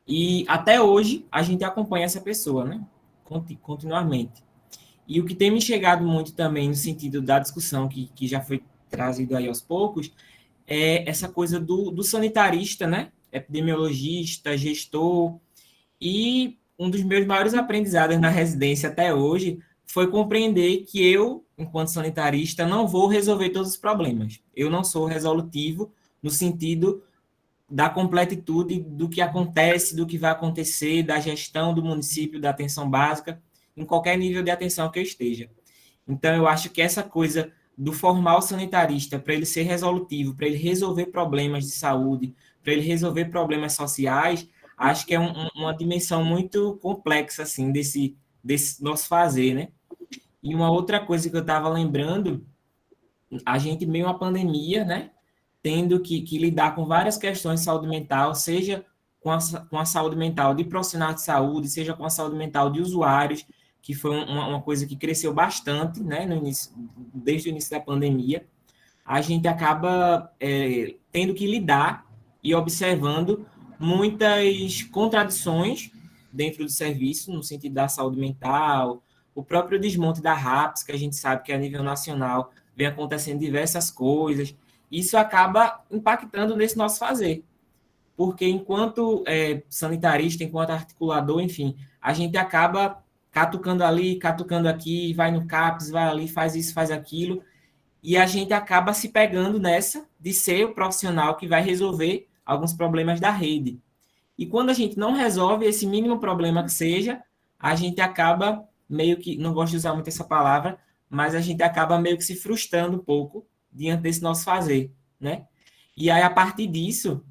E até hoje a gente acompanha essa pessoa, né? Continuamente. E o que tem me chegado muito também no sentido da discussão que já foi trazido aí aos poucos é essa coisa do sanitarista, né? Epidemiologista, gestor. E um dos meus maiores aprendizados na residência até hoje foi compreender que eu, enquanto sanitarista, não vou resolver todos os problemas. Eu não sou resolutivo no sentido da completitude do que acontece, do que vai acontecer, da gestão do município, da atenção básica, em qualquer nível de atenção que eu esteja. Então, eu acho que essa coisa do formar o sanitarista para ele ser resolutivo, para ele resolver problemas de saúde, para ele resolver problemas sociais, acho que é uma dimensão muito complexa, assim, desse nosso fazer, né? E uma outra coisa que eu estava lembrando, a gente meio uma pandemia, né? Tendo que lidar com várias questões de saúde mental, seja com a saúde mental de profissionais de saúde, seja com a saúde mental de usuários, que foi uma coisa que cresceu bastante, né, no início, desde o início da pandemia. A gente acaba tendo que lidar e observando muitas contradições dentro do serviço, no sentido da saúde mental, o próprio desmonte da RAPS, que a gente sabe que a nível nacional vem acontecendo diversas coisas. Isso acaba impactando nesse nosso fazer, porque enquanto sanitarista, enquanto articulador, enfim, a gente acaba catucando ali, catucando aqui, vai no CAPS, vai ali, faz isso, faz aquilo, e a gente acaba se pegando nessa de ser o profissional que vai resolver alguns problemas da rede. E quando a gente não resolve esse mínimo problema que seja, a gente acaba meio que, não gosto de usar muito essa palavra, mas a gente acaba meio que se frustrando um pouco diante desse nosso fazer, né? E aí, a partir disso,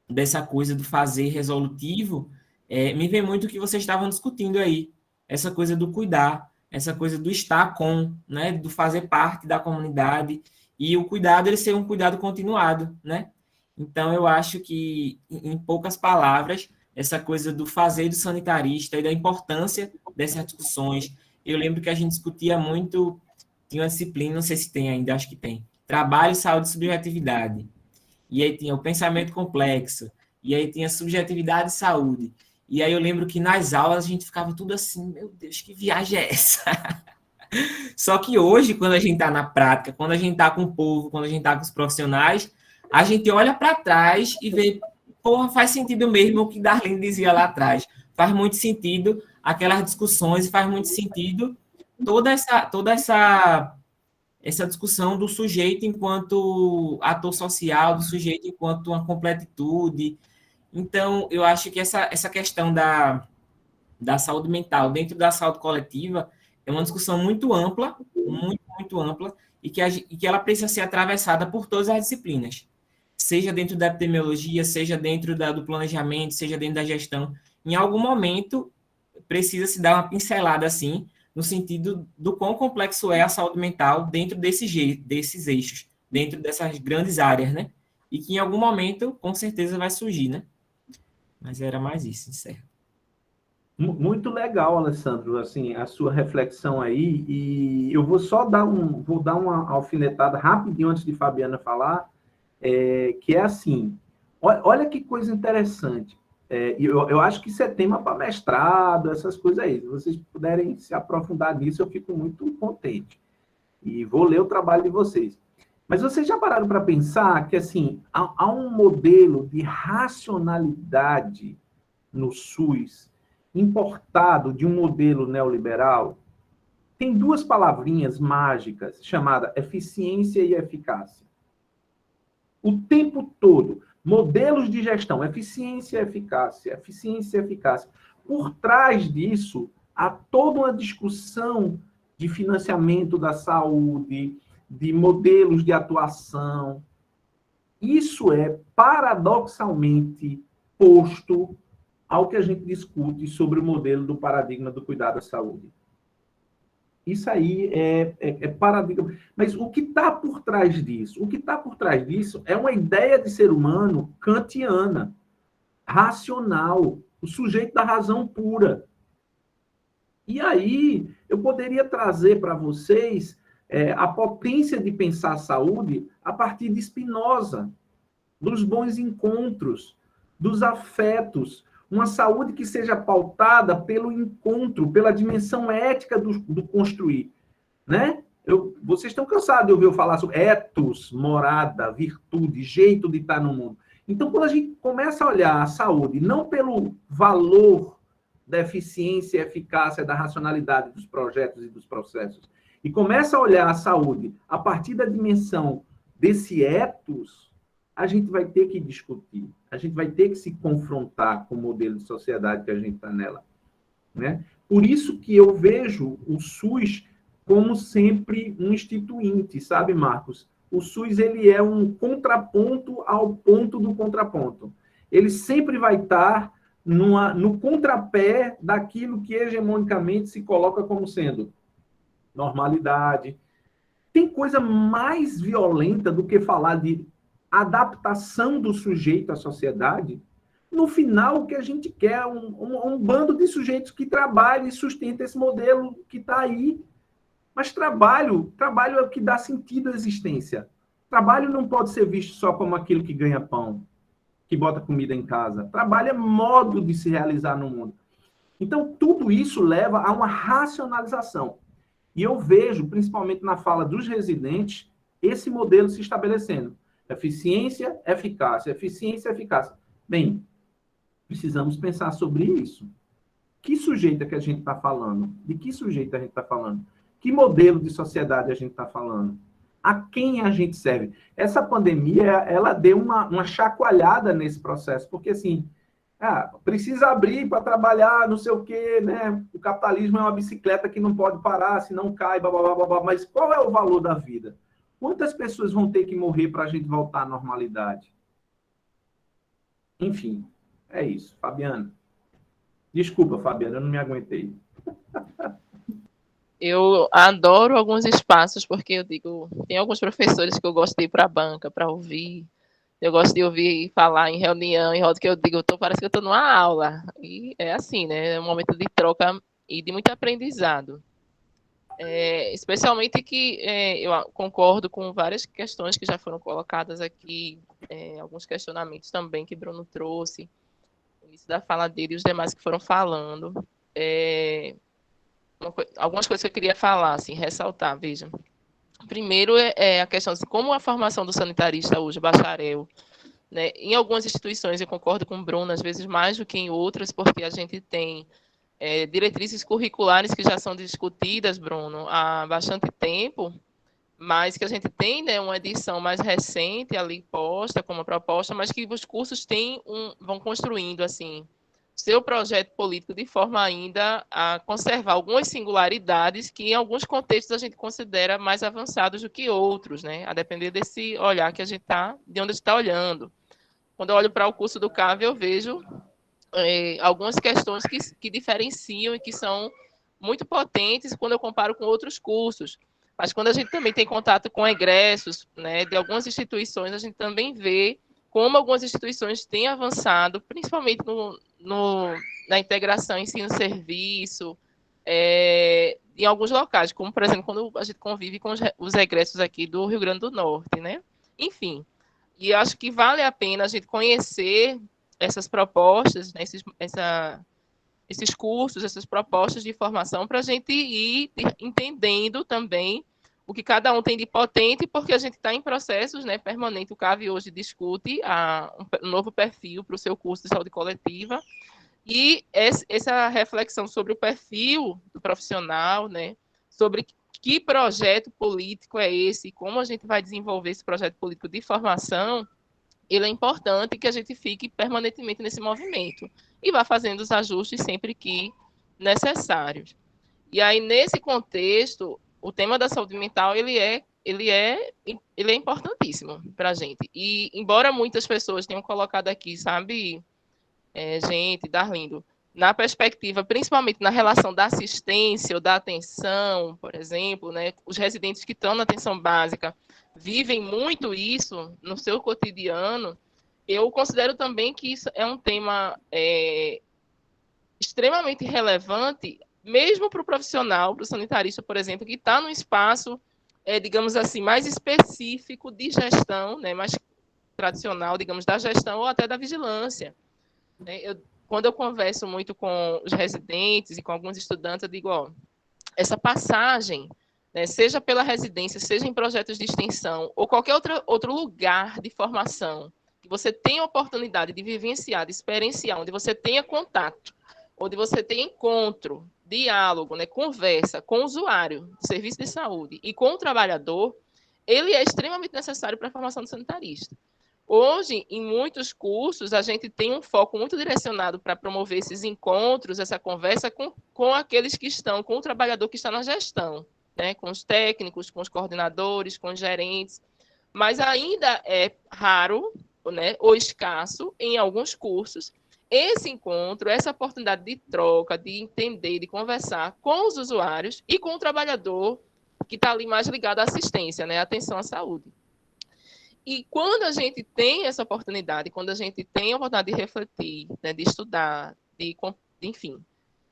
dessa coisa do fazer resolutivo, me vem muito o que vocês estavam discutindo aí, essa coisa do cuidar, essa coisa do estar com, né? Do fazer parte da comunidade, e o cuidado, ele ser um cuidado continuado, né? Então, eu acho que, em poucas palavras, essa coisa do fazer do sanitarista e da importância dessas discussões. Eu lembro que a gente discutia muito, tinha uma disciplina, não sei se tem ainda, acho que tem, trabalho, saúde e subjetividade. E aí tinha o pensamento complexo, e aí tinha subjetividade e saúde. E aí eu lembro que nas aulas a gente ficava tudo assim, meu Deus, que viagem é essa? Só que hoje, quando a gente está na prática, quando a gente está com o povo, quando a gente está com os profissionais, a gente olha para trás e vê, porra, faz sentido mesmo o que Darlene dizia lá atrás. Faz muito sentido aquelas discussões, faz muito sentido toda essa discussão do sujeito enquanto ator social, do sujeito enquanto uma completitude. Então, eu acho que essa questão da saúde mental dentro da saúde coletiva é uma discussão muito ampla, muito ampla, e que ela precisa ser atravessada por todas as disciplinas, seja dentro da epidemiologia, seja dentro do planejamento, seja dentro da gestão. Em algum momento, precisa se dar uma pincelada assim, no sentido do quão complexo é a saúde mental dentro desses eixos, dentro dessas grandes áreas, né? E que em algum momento, com certeza, vai surgir, né? Mas era mais isso, encerro. Muito legal, Alessandro, assim, a sua reflexão aí, e eu vou só dar uma alfinetada rapidinho antes de Fabiana falar, que é assim, olha que coisa interessante, eu acho que isso é tema para mestrado, essas coisas aí, se vocês puderem se aprofundar nisso, eu fico muito contente, e vou ler o trabalho de vocês. Mas vocês já pararam para pensar que, assim, há um modelo de racionalidade no SUS, importado de um modelo neoliberal? Tem duas palavrinhas mágicas, chamadas eficiência e eficácia. o tempo todo. Modelos de gestão, eficiência, eficácia, eficiência, eficácia. Por trás disso, há toda uma discussão de financiamento da saúde, de modelos de atuação. Isso é, paradoxalmente, posto ao que a gente discute sobre o modelo do paradigma do cuidado da saúde. Isso aí é paradigma. Mas o que está por trás disso? O que está por trás disso é uma ideia de ser humano kantiana, racional, o sujeito da razão pura. E aí, eu poderia trazer para vocês a potência de pensar a saúde a partir de Spinoza, dos bons encontros, dos afetos, uma saúde que seja pautada pelo encontro, pela dimensão ética do construir, né? Vocês estão cansados de ouvir eu falar sobre ethos, morada, virtude, jeito de estar no mundo. Então, quando a gente começa a olhar a saúde, não pelo valor da eficiência e eficácia, da racionalidade dos projetos e dos processos, e começa a olhar a saúde a partir da dimensão desse ethos, a gente vai ter que discutir, a gente vai ter que se confrontar com o modelo de sociedade que a gente está nela, né? Por isso que eu vejo o SUS como sempre um instituinte, sabe, Marcos? O SUS ele é um contraponto ao ponto do contraponto. Ele sempre vai estar no contrapé daquilo que hegemonicamente se coloca como sendo normalidade. Tem coisa mais violenta do que falar de adaptação do sujeito à sociedade? No final, o que a gente quer é um bando de sujeitos que trabalhem e sustentem esse modelo que está aí. Mas trabalho é o que dá sentido à existência. Trabalho não pode ser visto só como aquilo que ganha pão, que bota comida em casa. Trabalho é modo de se realizar no mundo. Então, tudo isso leva a uma racionalização. E eu vejo, principalmente na fala dos residentes, esse modelo se estabelecendo. Eficiência, eficácia, eficiência, eficácia. Bem, precisamos pensar sobre isso. Que sujeito é que a gente está falando? De que sujeito a gente está falando? Que modelo de sociedade a gente está falando? A quem a gente serve? Essa pandemia, ela deu uma chacoalhada nesse processo, porque assim, precisa abrir para trabalhar, não sei o quê, né? O capitalismo é uma bicicleta que não pode parar, senão cai, blá. Mas qual é o valor da vida? Quantas pessoas vão ter que morrer para a gente voltar à normalidade? Enfim, é isso. Fabiana. Desculpa, Fabiana, eu não me aguentei. Eu adoro alguns espaços, porque eu digo, tem alguns professores que eu gosto de ir para a banca para ouvir. Eu gosto de ouvir falar em reunião, em roda, que eu digo, parece que eu estou numa aula. E é assim, né? É um momento de troca e de muito aprendizado. Especialmente que eu concordo com várias questões que já foram colocadas aqui, alguns questionamentos também que Bruno trouxe, no início da fala dele e os demais que foram falando. Algumas coisas que eu queria falar, assim, ressaltar, veja. Primeiro a questão de como a formação do sanitarista hoje, bacharel, né, em algumas instituições, eu concordo com o Bruno, às vezes mais do que em outras, porque a gente tem diretrizes curriculares que já são discutidas, Bruno, há bastante tempo, mas que a gente tem, né, uma edição mais recente ali posta como proposta, mas que os cursos vão construindo, assim, seu projeto político de forma ainda a conservar algumas singularidades que em alguns contextos a gente considera mais avançados do que outros, né? A depender desse olhar que a gente está, de onde a gente está olhando. Quando eu olho para o curso do CAV, eu vejo algumas questões que diferenciam e que são muito potentes quando eu comparo com outros cursos. Mas quando a gente também tem contato com egressos, né, de algumas instituições, a gente também vê como algumas instituições têm avançado, principalmente na integração ensino-serviço, em alguns locais, como, por exemplo, quando a gente convive com os egressos aqui do Rio Grande do Norte, né? Enfim, e acho que vale a pena a gente conhecer essas propostas, né, esses cursos, essas propostas de formação, para a gente ir entendendo também o que cada um tem de potente, porque a gente está em processos, né, permanente. O CAV hoje discute um novo perfil para o seu curso de saúde coletiva, e essa reflexão sobre o perfil do profissional, né, sobre que projeto político é esse, como a gente vai desenvolver esse projeto político de formação, ele é importante que a gente fique permanentemente nesse movimento e vá fazendo os ajustes sempre que necessários. E aí, nesse contexto, o tema da saúde mental, ele é importantíssimo para a gente. E, embora muitas pessoas tenham colocado aqui, sabe, gente, Darlindo, na perspectiva, principalmente na relação da assistência ou da atenção, por exemplo, né, os residentes que estão na atenção básica vivem muito isso no seu cotidiano, eu considero também que isso é um tema extremamente relevante, mesmo para o profissional, para o sanitarista, por exemplo, que está num espaço, digamos assim, mais específico de gestão, né, mais tradicional, digamos, da gestão ou até da vigilância. Quando eu converso muito com os residentes e com alguns estudantes, eu digo, essa passagem, né, seja pela residência, seja em projetos de extensão, ou qualquer outro lugar de formação, que você tenha oportunidade de vivenciar, de experienciar, onde você tenha contato, onde você tenha encontro, diálogo, né, conversa com o usuário do serviço de saúde e com o trabalhador, ele é extremamente necessário para a formação do sanitarista. Hoje, em muitos cursos, a gente tem um foco muito direcionado para promover esses encontros, essa conversa com aqueles que estão, com o trabalhador que está na gestão, né? Com os técnicos, com os coordenadores, com os gerentes, mas ainda é raro, né, ou escasso em alguns cursos, esse encontro, essa oportunidade de troca, de entender, de conversar com os usuários e com o trabalhador que está ali mais ligado à assistência, né, à atenção à saúde. E quando a gente tem essa oportunidade, quando a gente tem a oportunidade de refletir, né, de estudar, enfim,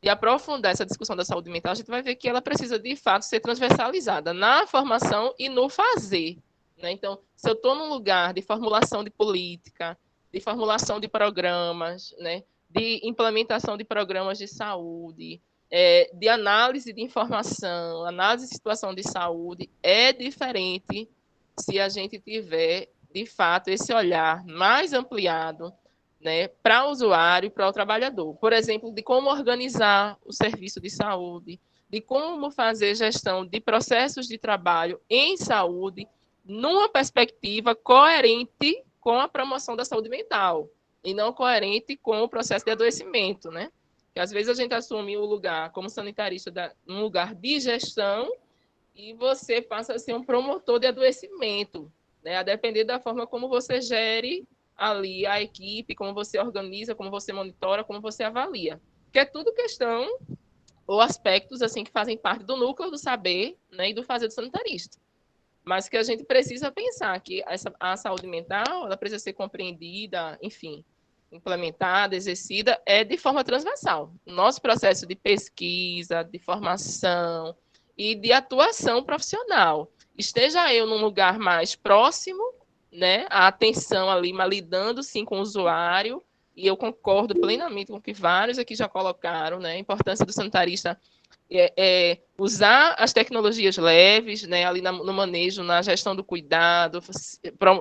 de aprofundar essa discussão da saúde mental, a gente vai ver que ela precisa, de fato, ser transversalizada na formação e no fazer. Né? Então, se eu estou num lugar de formulação de política, de formulação de programas, né, de implementação de programas de saúde, de análise de informação, análise de situação de saúde, é diferente se a gente tiver, de fato, esse olhar mais ampliado, né, para o usuário e para o trabalhador. Por exemplo, de como organizar o serviço de saúde, de como fazer gestão de processos de trabalho em saúde, numa perspectiva coerente com a promoção da saúde mental, e não coerente com o processo de adoecimento, né? Porque às vezes a gente assume o lugar como sanitarista, um lugar de gestão, e você passa a ser um promotor de adoecimento, né? A depender da forma como você gere ali a equipe, como você organiza, como você monitora, como você avalia. Que é tudo questão ou aspectos assim que fazem parte do núcleo do saber, né, e do fazer do sanitarista. Mas que a gente precisa pensar que a saúde mental, ela precisa ser compreendida, enfim, implementada, exercida, de forma transversal. Nosso processo de pesquisa, de formação e de atuação profissional. Esteja eu num lugar mais próximo, né, a atenção ali, mas lidando sim com o usuário, e eu concordo plenamente com o que vários aqui já colocaram, né, a importância do sanitarista usar as tecnologias leves, né, ali no manejo, na gestão do cuidado,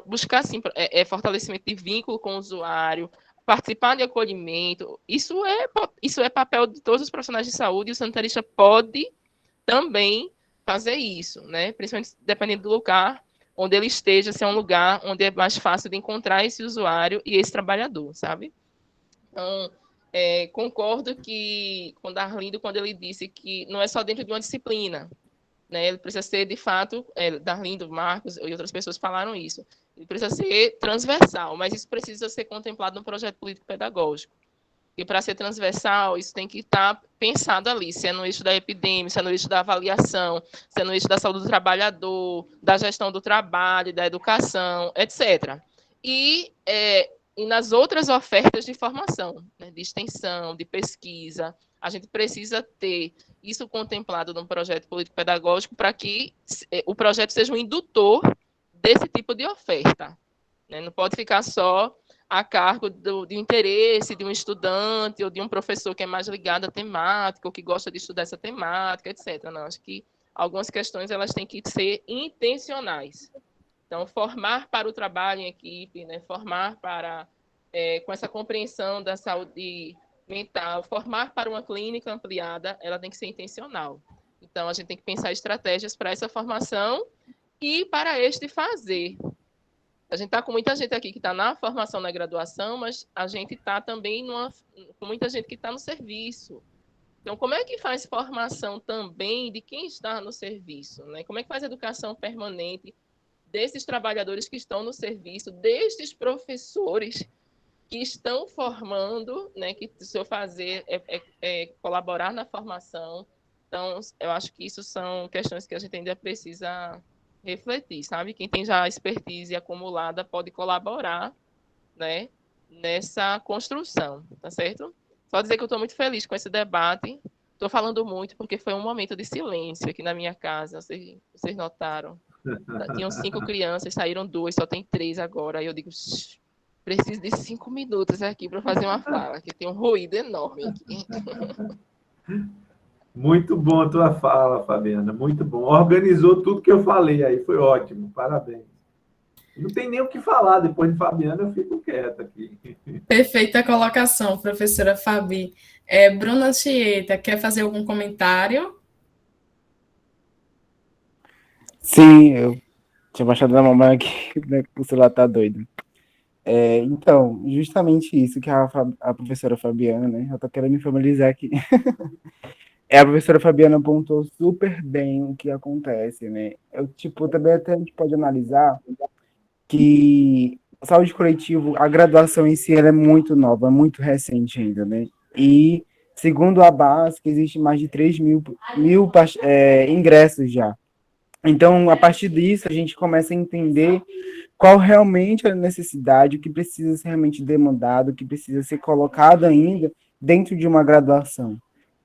buscar assim, fortalecimento de vínculo com o usuário, participar de acolhimento. Isso é papel de todos os profissionais de saúde, e o sanitarista pode também fazer isso, né? Principalmente dependendo do lugar onde ele esteja, se é um lugar onde é mais fácil de encontrar esse usuário e esse trabalhador, sabe? Então, concordo com o Darlindo quando ele disse que não é só dentro de uma disciplina, né? Ele precisa ser, de fato, Darlindo, Marcos e outras pessoas falaram isso, ele precisa ser transversal, mas isso precisa ser contemplado no projeto político-pedagógico. E para ser transversal, isso tem que estar pensado ali, se é no eixo da epidemia, se é no eixo da avaliação, se é no eixo da saúde do trabalhador, da gestão do trabalho, da educação, etc. E nas outras ofertas de formação, né, de extensão, de pesquisa, a gente precisa ter isso contemplado num projeto político-pedagógico para que o projeto seja um indutor desse tipo de oferta. Né? Não pode ficar só a cargo do interesse de um estudante ou de um professor que é mais ligado à temática ou que gosta de estudar essa temática, etc. Não, acho que algumas questões elas têm que ser intencionais. Então, formar para o trabalho em equipe, né? Formar para, com essa compreensão da saúde mental, formar para uma clínica ampliada, ela tem que ser intencional. Então, a gente tem que pensar estratégias para essa formação e para este fazer. A gente está com muita gente aqui que está na formação, na graduação, mas a gente está também com muita gente que está no serviço. Então, como é que faz formação também de quem está no serviço, né? Como é que faz educação permanente desses trabalhadores que estão no serviço, destes professores que estão formando, né? Que o seu fazer é colaborar na formação. Então, eu acho que isso são questões que a gente ainda precisa refletir, sabe? Quem tem já expertise acumulada pode colaborar, né, nessa construção, tá certo? Só dizer que eu estou muito feliz com esse debate. Estou falando muito porque foi um momento de silêncio aqui na minha casa. Vocês notaram? Tinham 5 crianças, saíram 2, só tem 3 agora. Aí eu digo, preciso de 5 minutos aqui para fazer uma fala, que tem um ruído enorme aqui. Muito bom a tua fala, Fabiana, muito bom. Organizou tudo que eu falei aí, foi ótimo, parabéns. Não tem nem o que falar, depois de Fabiana eu fico quieto aqui. Perfeita colocação, professora Fabi. Bruna Chieta, quer fazer algum comentário? Sim, eu tinha baixado na mamãe aqui, né, o celular tá doido. Então, justamente isso que a professora Fabiana, né? Eu tô querendo me familiarizar aqui. A professora Fabiana apontou super bem o que acontece, né? Eu, tipo, também até a gente pode analisar que a saúde coletiva, a graduação em si, ela é muito nova, é muito recente ainda, né? E, segundo a BASC, existe mais de 3 mil ingressos já. Então, a partir disso, a gente começa a entender qual realmente é a necessidade, o que precisa ser realmente demandado, o que precisa ser colocado ainda dentro de uma graduação.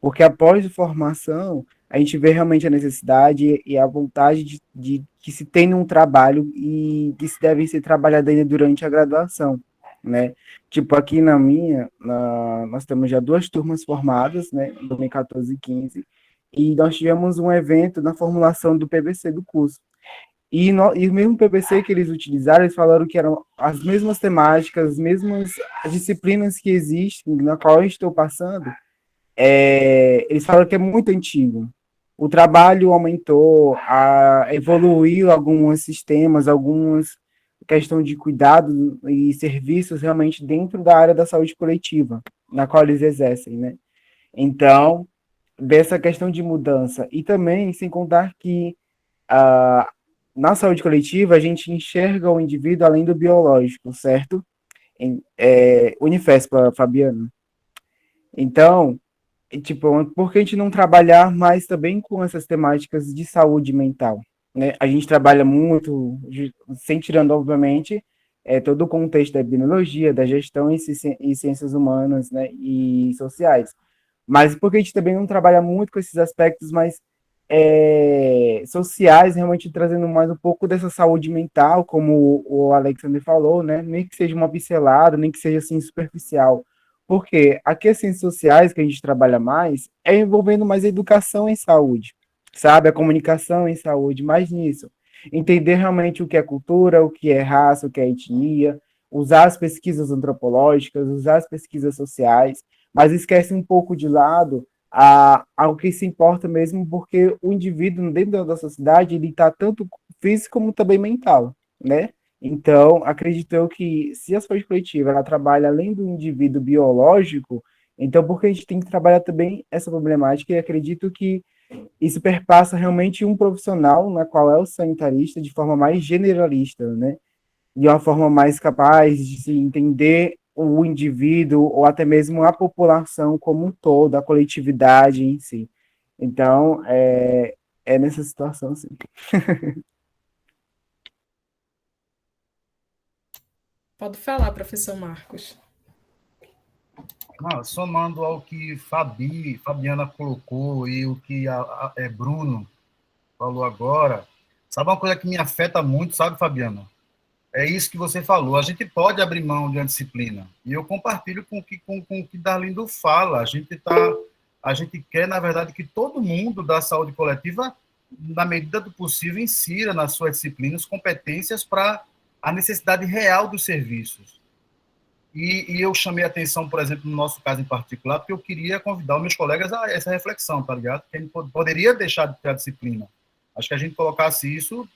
Porque após a formação, a gente vê realmente a necessidade e a vontade de que se tenha um trabalho e que se deve ser trabalhado ainda durante a graduação, né? Tipo, aqui nós temos já 2 turmas formadas, né, em 2014 e 15, e nós tivemos um evento na formulação do PVC do curso. E o mesmo PVC que eles utilizaram, eles falaram que eram as mesmas temáticas, as mesmas disciplinas que existem, na qual eu estou passando, eles falaram que é muito antigo. O trabalho aumentou, evoluiu alguns sistemas, algumas questão de cuidado e serviços realmente dentro da área da saúde coletiva, na qual eles exercem, né? Então, dessa questão de mudança. E também, sem contar que ah, na saúde coletiva a gente enxerga o indivíduo além do biológico, certo? Unifespa, Fabiano. Então, tipo, por que a gente não trabalhar mais também com essas temáticas de saúde mental? Né? A gente trabalha muito, sem tirando, obviamente, todo o contexto da epidemiologia, da gestão e ciências humanas, né, e sociais. Mas por que a gente também não trabalha muito com esses aspectos mais sociais, realmente trazendo mais um pouco dessa saúde mental, como o Alexander falou, né? Nem que seja uma pincelada, nem que seja assim superficial. Porque aqui as ciências sociais que a gente trabalha mais é envolvendo mais a educação em saúde, sabe? A comunicação em saúde, mais nisso. Entender realmente o que é cultura, o que é raça, o que é etnia, usar as pesquisas antropológicas, usar as pesquisas sociais, mas esquece um pouco de lado ao que se importa mesmo, porque o indivíduo dentro da sociedade ele está tanto físico como também mental, né? Então, acredito eu que se a saúde coletiva ela trabalha além do indivíduo biológico, então por que a gente tem que trabalhar também essa problemática? E acredito que isso perpassa realmente um profissional, na qual é o sanitarista, de forma mais generalista, né? De uma forma mais capaz de se entender o indivíduo ou até mesmo a população como um todo, a coletividade em si. Então, é nessa situação, sim. Pode falar, professor Marcos. Somando ao que Fabiana colocou e o que Bruno falou agora, sabe uma coisa que me afeta muito, sabe, Fabiana? É isso que você falou. A gente pode abrir mão de uma disciplina. E eu compartilho com o que Darlindo fala. A gente quer, na verdade, que todo mundo da saúde coletiva, na medida do possível, insira nas suas disciplinas competências para a necessidade real dos serviços. E eu chamei a atenção, por exemplo, no nosso caso em particular, porque eu queria convidar os meus colegas a essa reflexão, tá ligado? Que a gente poderia deixar de ter a disciplina. Acho que a gente colocasse isso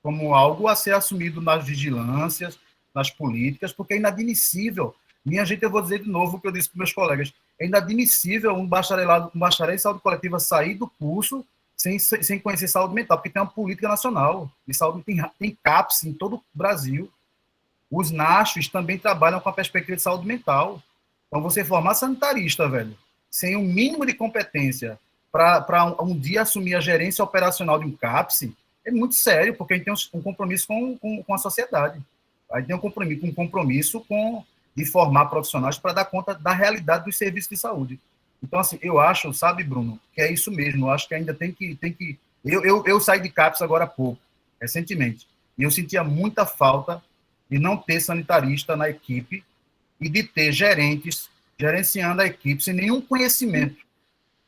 como algo a ser assumido nas vigilâncias, nas políticas, porque é inadmissível. Minha gente, eu vou dizer de novo o que eu disse para meus colegas, é inadmissível um bacharel em saúde coletiva sair do curso sem conhecer saúde mental, porque tem uma política nacional de saúde, tem CAPS em todo o Brasil. Os NACHs também trabalham com a perspectiva de saúde mental. Então, você formar sanitarista, velho, sem um mínimo de competência para um dia assumir a gerência operacional de um CAPS, é muito sério, porque a gente tem um compromisso com a sociedade. A gente tem um compromisso de formar profissionais para dar conta da realidade dos serviços de saúde. Então, assim, eu acho, sabe, Bruno, que é isso mesmo. Eu acho que ainda tem que... Eu saí de CAPS agora há pouco, recentemente, e eu sentia muita falta de não ter sanitarista na equipe e de ter gerentes gerenciando a equipe sem nenhum conhecimento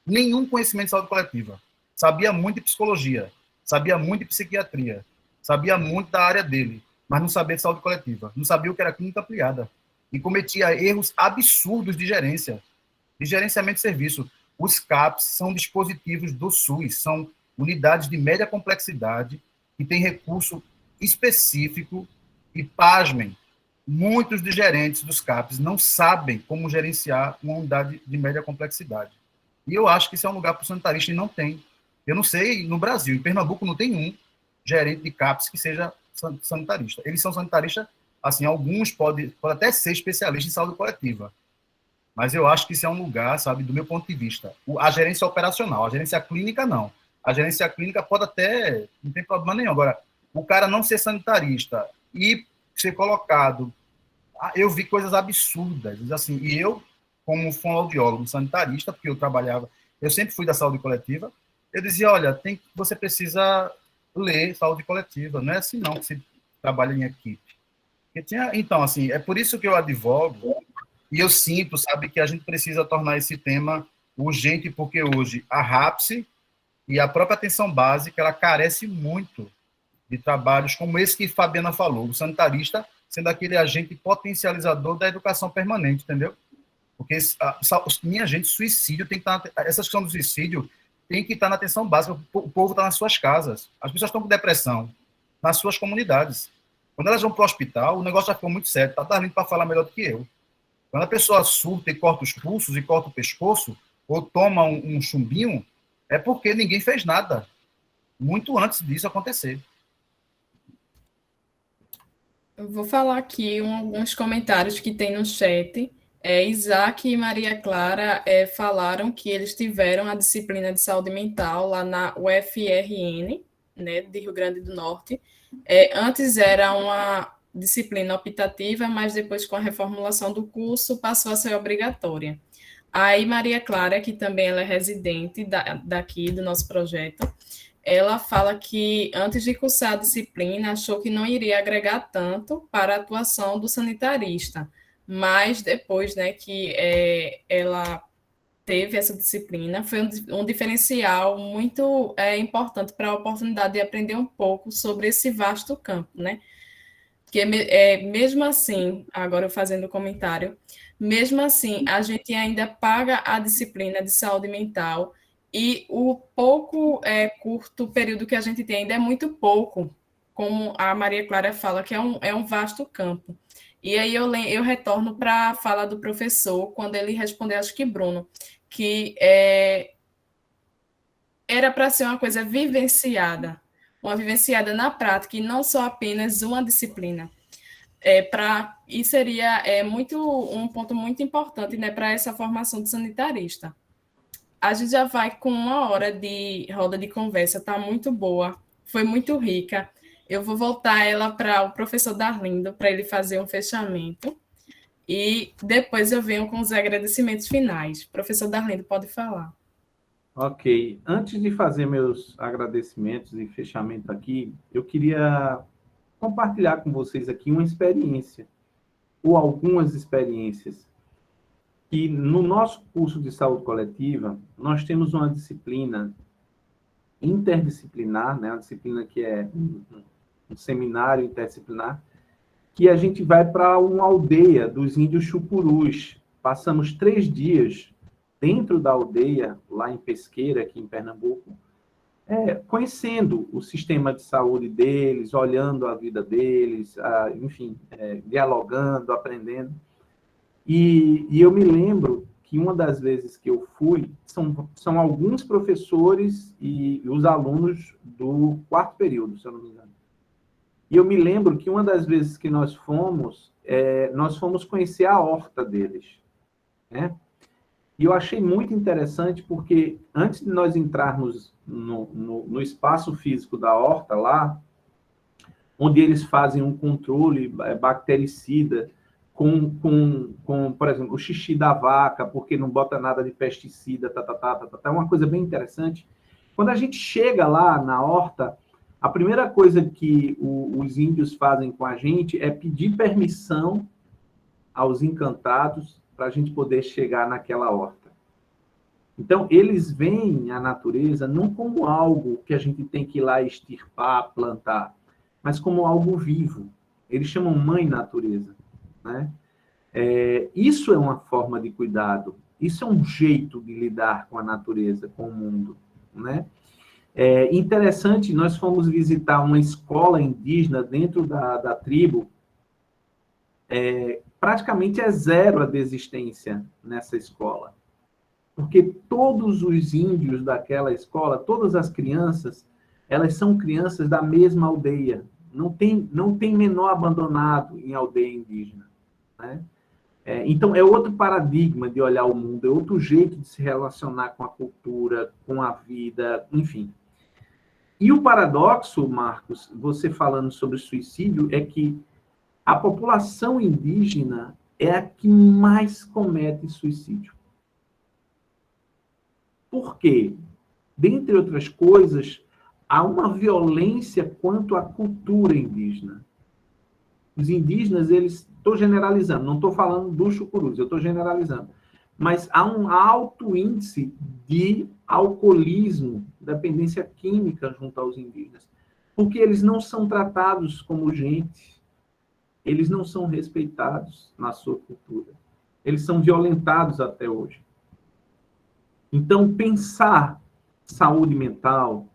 de saúde coletiva. Sabia muito de psicologia, sabia muito de psiquiatria, sabia muito da área dele, mas não sabia de saúde coletiva, não sabia o que era clínica ampliada, e cometia erros absurdos de gerenciamento de serviço. Os CAPs são dispositivos do SUS, são unidades de média complexidade que têm recurso específico e, pasmem, muitos dos gerentes dos CAPs não sabem como gerenciar uma unidade de média complexidade. E eu acho que isso é um lugar para o sanitarista e não tem. Eu não sei, no Brasil, em Pernambuco não tem um gerente de CAPs que seja sanitarista. Eles são sanitaristas, assim, alguns podem até ser especialistas em saúde coletiva. Mas eu acho que isso é um lugar, sabe, do meu ponto de vista. A gerência operacional, a gerência clínica, não. A gerência clínica pode até, não tem problema nenhum. Agora, o cara não ser sanitarista e ser colocado... Eu vi coisas absurdas, assim, e eu, como fonoaudiólogo sanitarista, porque eu sempre fui da saúde coletiva, eu dizia, olha, você precisa ler saúde coletiva, não é assim não que você trabalha em equipe. Então, assim, é por isso que eu advogo, e eu sinto, sabe, que a gente precisa tornar esse tema urgente, porque hoje a RAPS e a própria atenção básica, ela carece muito de trabalhos como esse que Fabiana falou, o sanitarista sendo aquele agente potencializador da educação permanente, entendeu? Porque, minha gente, suicídio tem que estar... Essa questão do suicídio tem que estar na atenção básica, o povo está nas suas casas, as pessoas estão com depressão nas suas comunidades. Quando elas vão para o hospital, o negócio já ficou muito sério, está Darlene para falar melhor do que eu. Quando a pessoa surta e corta os pulsos e corta o pescoço, ou toma um chumbinho, é porque ninguém fez nada, muito antes disso acontecer. Eu vou falar aqui alguns comentários que tem no chat. Isaac e Maria Clara falaram que eles tiveram a disciplina de saúde mental lá na UFRN, né, de Rio Grande do Norte. Antes era uma disciplina optativa, mas depois, com a reformulação do curso, passou a ser obrigatória. Aí, Maria Clara, que também ela é residente daqui do nosso projeto, ela fala que, antes de cursar a disciplina, achou que não iria agregar tanto para a atuação do sanitarista, mas depois, né, que ela teve essa disciplina, foi um diferencial muito importante para a oportunidade de aprender um pouco sobre esse vasto campo, né? Porque, mesmo assim, agora eu fazendo o comentário, mesmo assim, a gente ainda paga a disciplina de saúde mental e o curto período que a gente tem ainda é muito pouco, como a Maria Clara fala, que é um vasto campo. E aí eu retorno para a fala do professor, quando ele respondeu, acho que Bruno, que era para ser uma coisa vivenciada na prática, e não só apenas uma disciplina. E seria um ponto muito importante, né, para essa formação de sanitarista. A gente já vai com 1 hora de roda de conversa, está muito boa, foi muito rica. Eu vou voltar ela para o professor Darlindo, para ele fazer um fechamento, e depois eu venho com os agradecimentos finais. Professor Darlindo, pode falar. Ok. Antes de fazer meus agradecimentos e fechamento aqui, eu queria compartilhar com vocês aqui uma experiência, ou algumas experiências, que no nosso curso de saúde coletiva, nós temos uma disciplina interdisciplinar, né, uma disciplina que é um seminário interdisciplinar, que a gente vai para uma aldeia dos índios Chupurus. Passamos 3 dias dentro da aldeia, lá em Pesqueira, aqui em Pernambuco, conhecendo o sistema de saúde deles, olhando a vida deles, enfim, dialogando, aprendendo. E eu me lembro que uma das vezes que eu fui, são alguns professores e os alunos do 4º período, se eu não me engano. E eu me lembro que uma das vezes que nós fomos conhecer a horta deles, né? E eu achei muito interessante porque, antes de nós entrarmos no espaço físico da horta lá, onde eles fazem um controle bactericida com, por exemplo, o xixi da vaca, porque não bota nada de pesticida, é uma coisa bem interessante. Quando a gente chega lá na horta, a primeira coisa que os índios fazem com a gente é pedir permissão aos encantados para a gente poder chegar naquela horta. Então, eles veem a natureza não como algo que a gente tem que ir lá extirpar, plantar, mas como algo vivo. Eles chamam mãe natureza, né? Isso é uma forma de cuidado, isso é um jeito de lidar com a natureza, com o mundo, né? Interessante, nós fomos visitar uma escola indígena dentro da tribo, praticamente é zero a desistência nessa escola, porque todos os índios daquela escola, todas as crianças, elas são crianças da mesma aldeia, não tem menor abandonado em aldeia indígena, né? Então, é outro paradigma de olhar o mundo, é outro jeito de se relacionar com a cultura, com a vida, enfim. E o paradoxo, Marcos, você falando sobre suicídio, é que a população indígena é a que mais comete suicídio. Por quê? Dentre outras coisas, há uma violência quanto à cultura indígena. Os indígenas, estou generalizando, não estou falando dos chucurus, eu estou generalizando, mas há um alto índice de alcoolismo, dependência química junto aos indígenas, porque eles não são tratados como gente, eles não são respeitados na sua cultura, eles são violentados até hoje. Então, pensar saúde mental,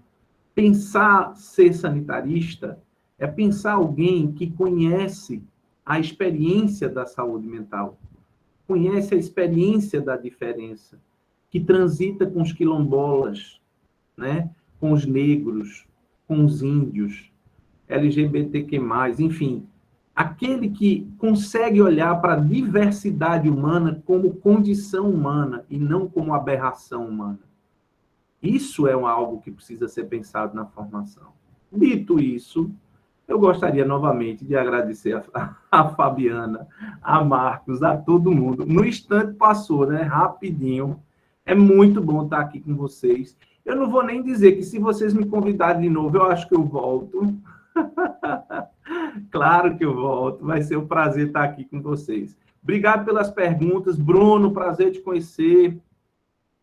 pensar ser sanitarista, é pensar alguém que conhece a experiência da saúde mental, conhece a experiência da diferença, que transita com os quilombolas, né? Com os negros, com os índios, LGBTQ+, enfim, aquele que consegue olhar para a diversidade humana como condição humana e não como aberração humana. Isso é algo que precisa ser pensado na formação. Dito isso, eu gostaria novamente de agradecer a Fabiana, a Marcos, a todo mundo. No instante passou, né? Rapidinho. É muito bom estar aqui com vocês. Eu não vou nem dizer que se vocês me convidarem de novo, eu acho que eu volto. Claro que eu volto. Vai ser um prazer estar aqui com vocês. Obrigado pelas perguntas. Bruno, prazer te conhecer.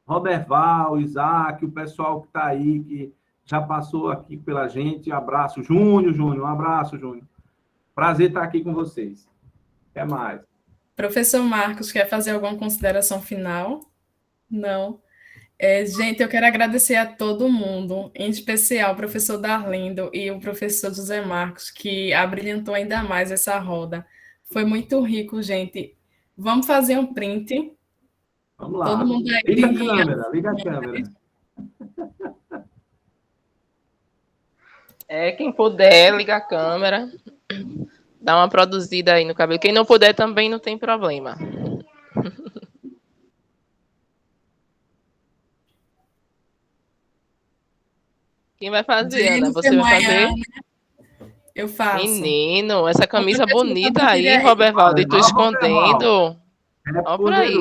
Roberval, Isaac, o pessoal que está aí, que já passou aqui pela gente. Abraço, Júnior, um abraço, Júnior. Prazer estar aqui com vocês. Até mais. Professor Marcos, quer fazer alguma consideração final? Não. Gente, eu quero agradecer a todo mundo, em especial o professor Darlindo e o professor José Marcos, que abrilhantou ainda mais essa roda. Foi muito rico, gente. Vamos fazer um print. Vamos lá. Todo mundo aí. Liga a câmera. Quem puder, liga a câmera. Dá uma produzida aí no cabelo. Quem não puder também não tem problema. Quem vai fazer, Ana? Você vai fazer? Eu faço. Menino, essa camisa bonita aí, Robervaldo, e tu escondendo. Olha por aí.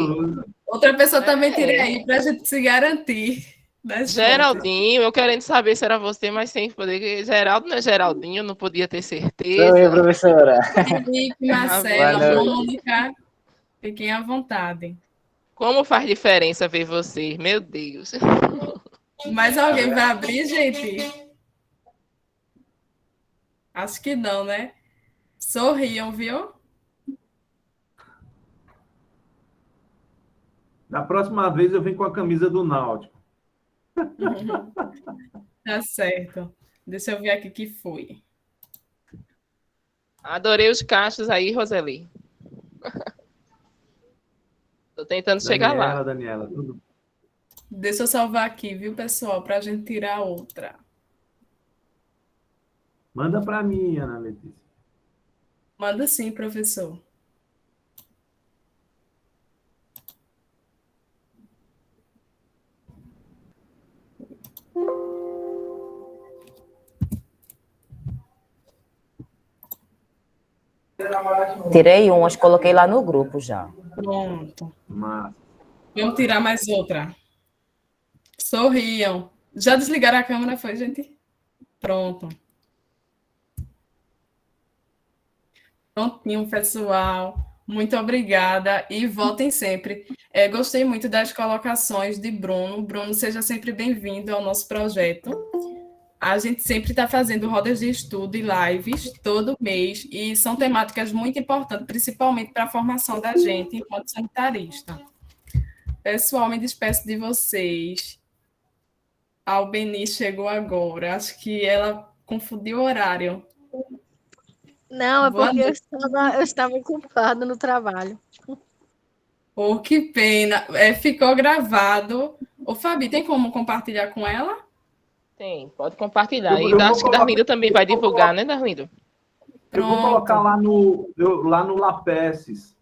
Outra pessoa também tirei aí, para a gente se garantir. Geraldinho, eu querendo saber se era você, mas sem poder. Geraldo não é Geraldinho, não podia ter certeza. Sou eu, professora. Felipe, Marcela, Mônica, fiquem à vontade. Como faz diferença ver você? Meu Deus. Mais alguém vai abrir, gente? Acho que não, né? Sorriam, viu? Da próxima vez eu venho com a camisa do Náutico. Tá certo. Deixa eu ver aqui que foi. Adorei os cachos aí, Roseli. Tô tentando chegar lá. Daniela, tudo. Deixa eu salvar aqui, viu, pessoal, para a gente tirar outra. Manda para mim, Ana Letícia. Manda sim, professor. Tirei umas, coloquei lá no grupo já. Pronto. Massa. Vamos tirar mais outra. Sorriam. Já desligaram a câmera, foi, gente? Pronto. Prontinho, pessoal. Muito obrigada e voltem sempre. Gostei muito das colocações de Bruno. Bruno, seja sempre bem-vindo ao nosso projeto. A gente sempre está fazendo rodas de estudo e lives todo mês, e são temáticas muito importantes, principalmente para a formação da gente enquanto sanitarista. Pessoal, me despeço de vocês. A Albeni chegou agora. Acho que ela confundiu o horário. Não, é Boa porque noite. eu estava ocupada no trabalho. Oh, que pena. Ficou gravado. Ô, Fabi, tem como compartilhar com ela? Tem, pode compartilhar. Eu E vou acho que colocar- Darlindo também vai divulgar, né, Darlindo? Eu vou colocar lá no Lapeces.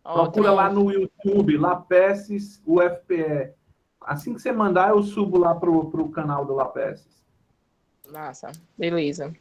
Procura lá no YouTube, Lapeces UFPE. Assim que você mandar, eu subo lá pro canal do Lapeces. Massa, beleza.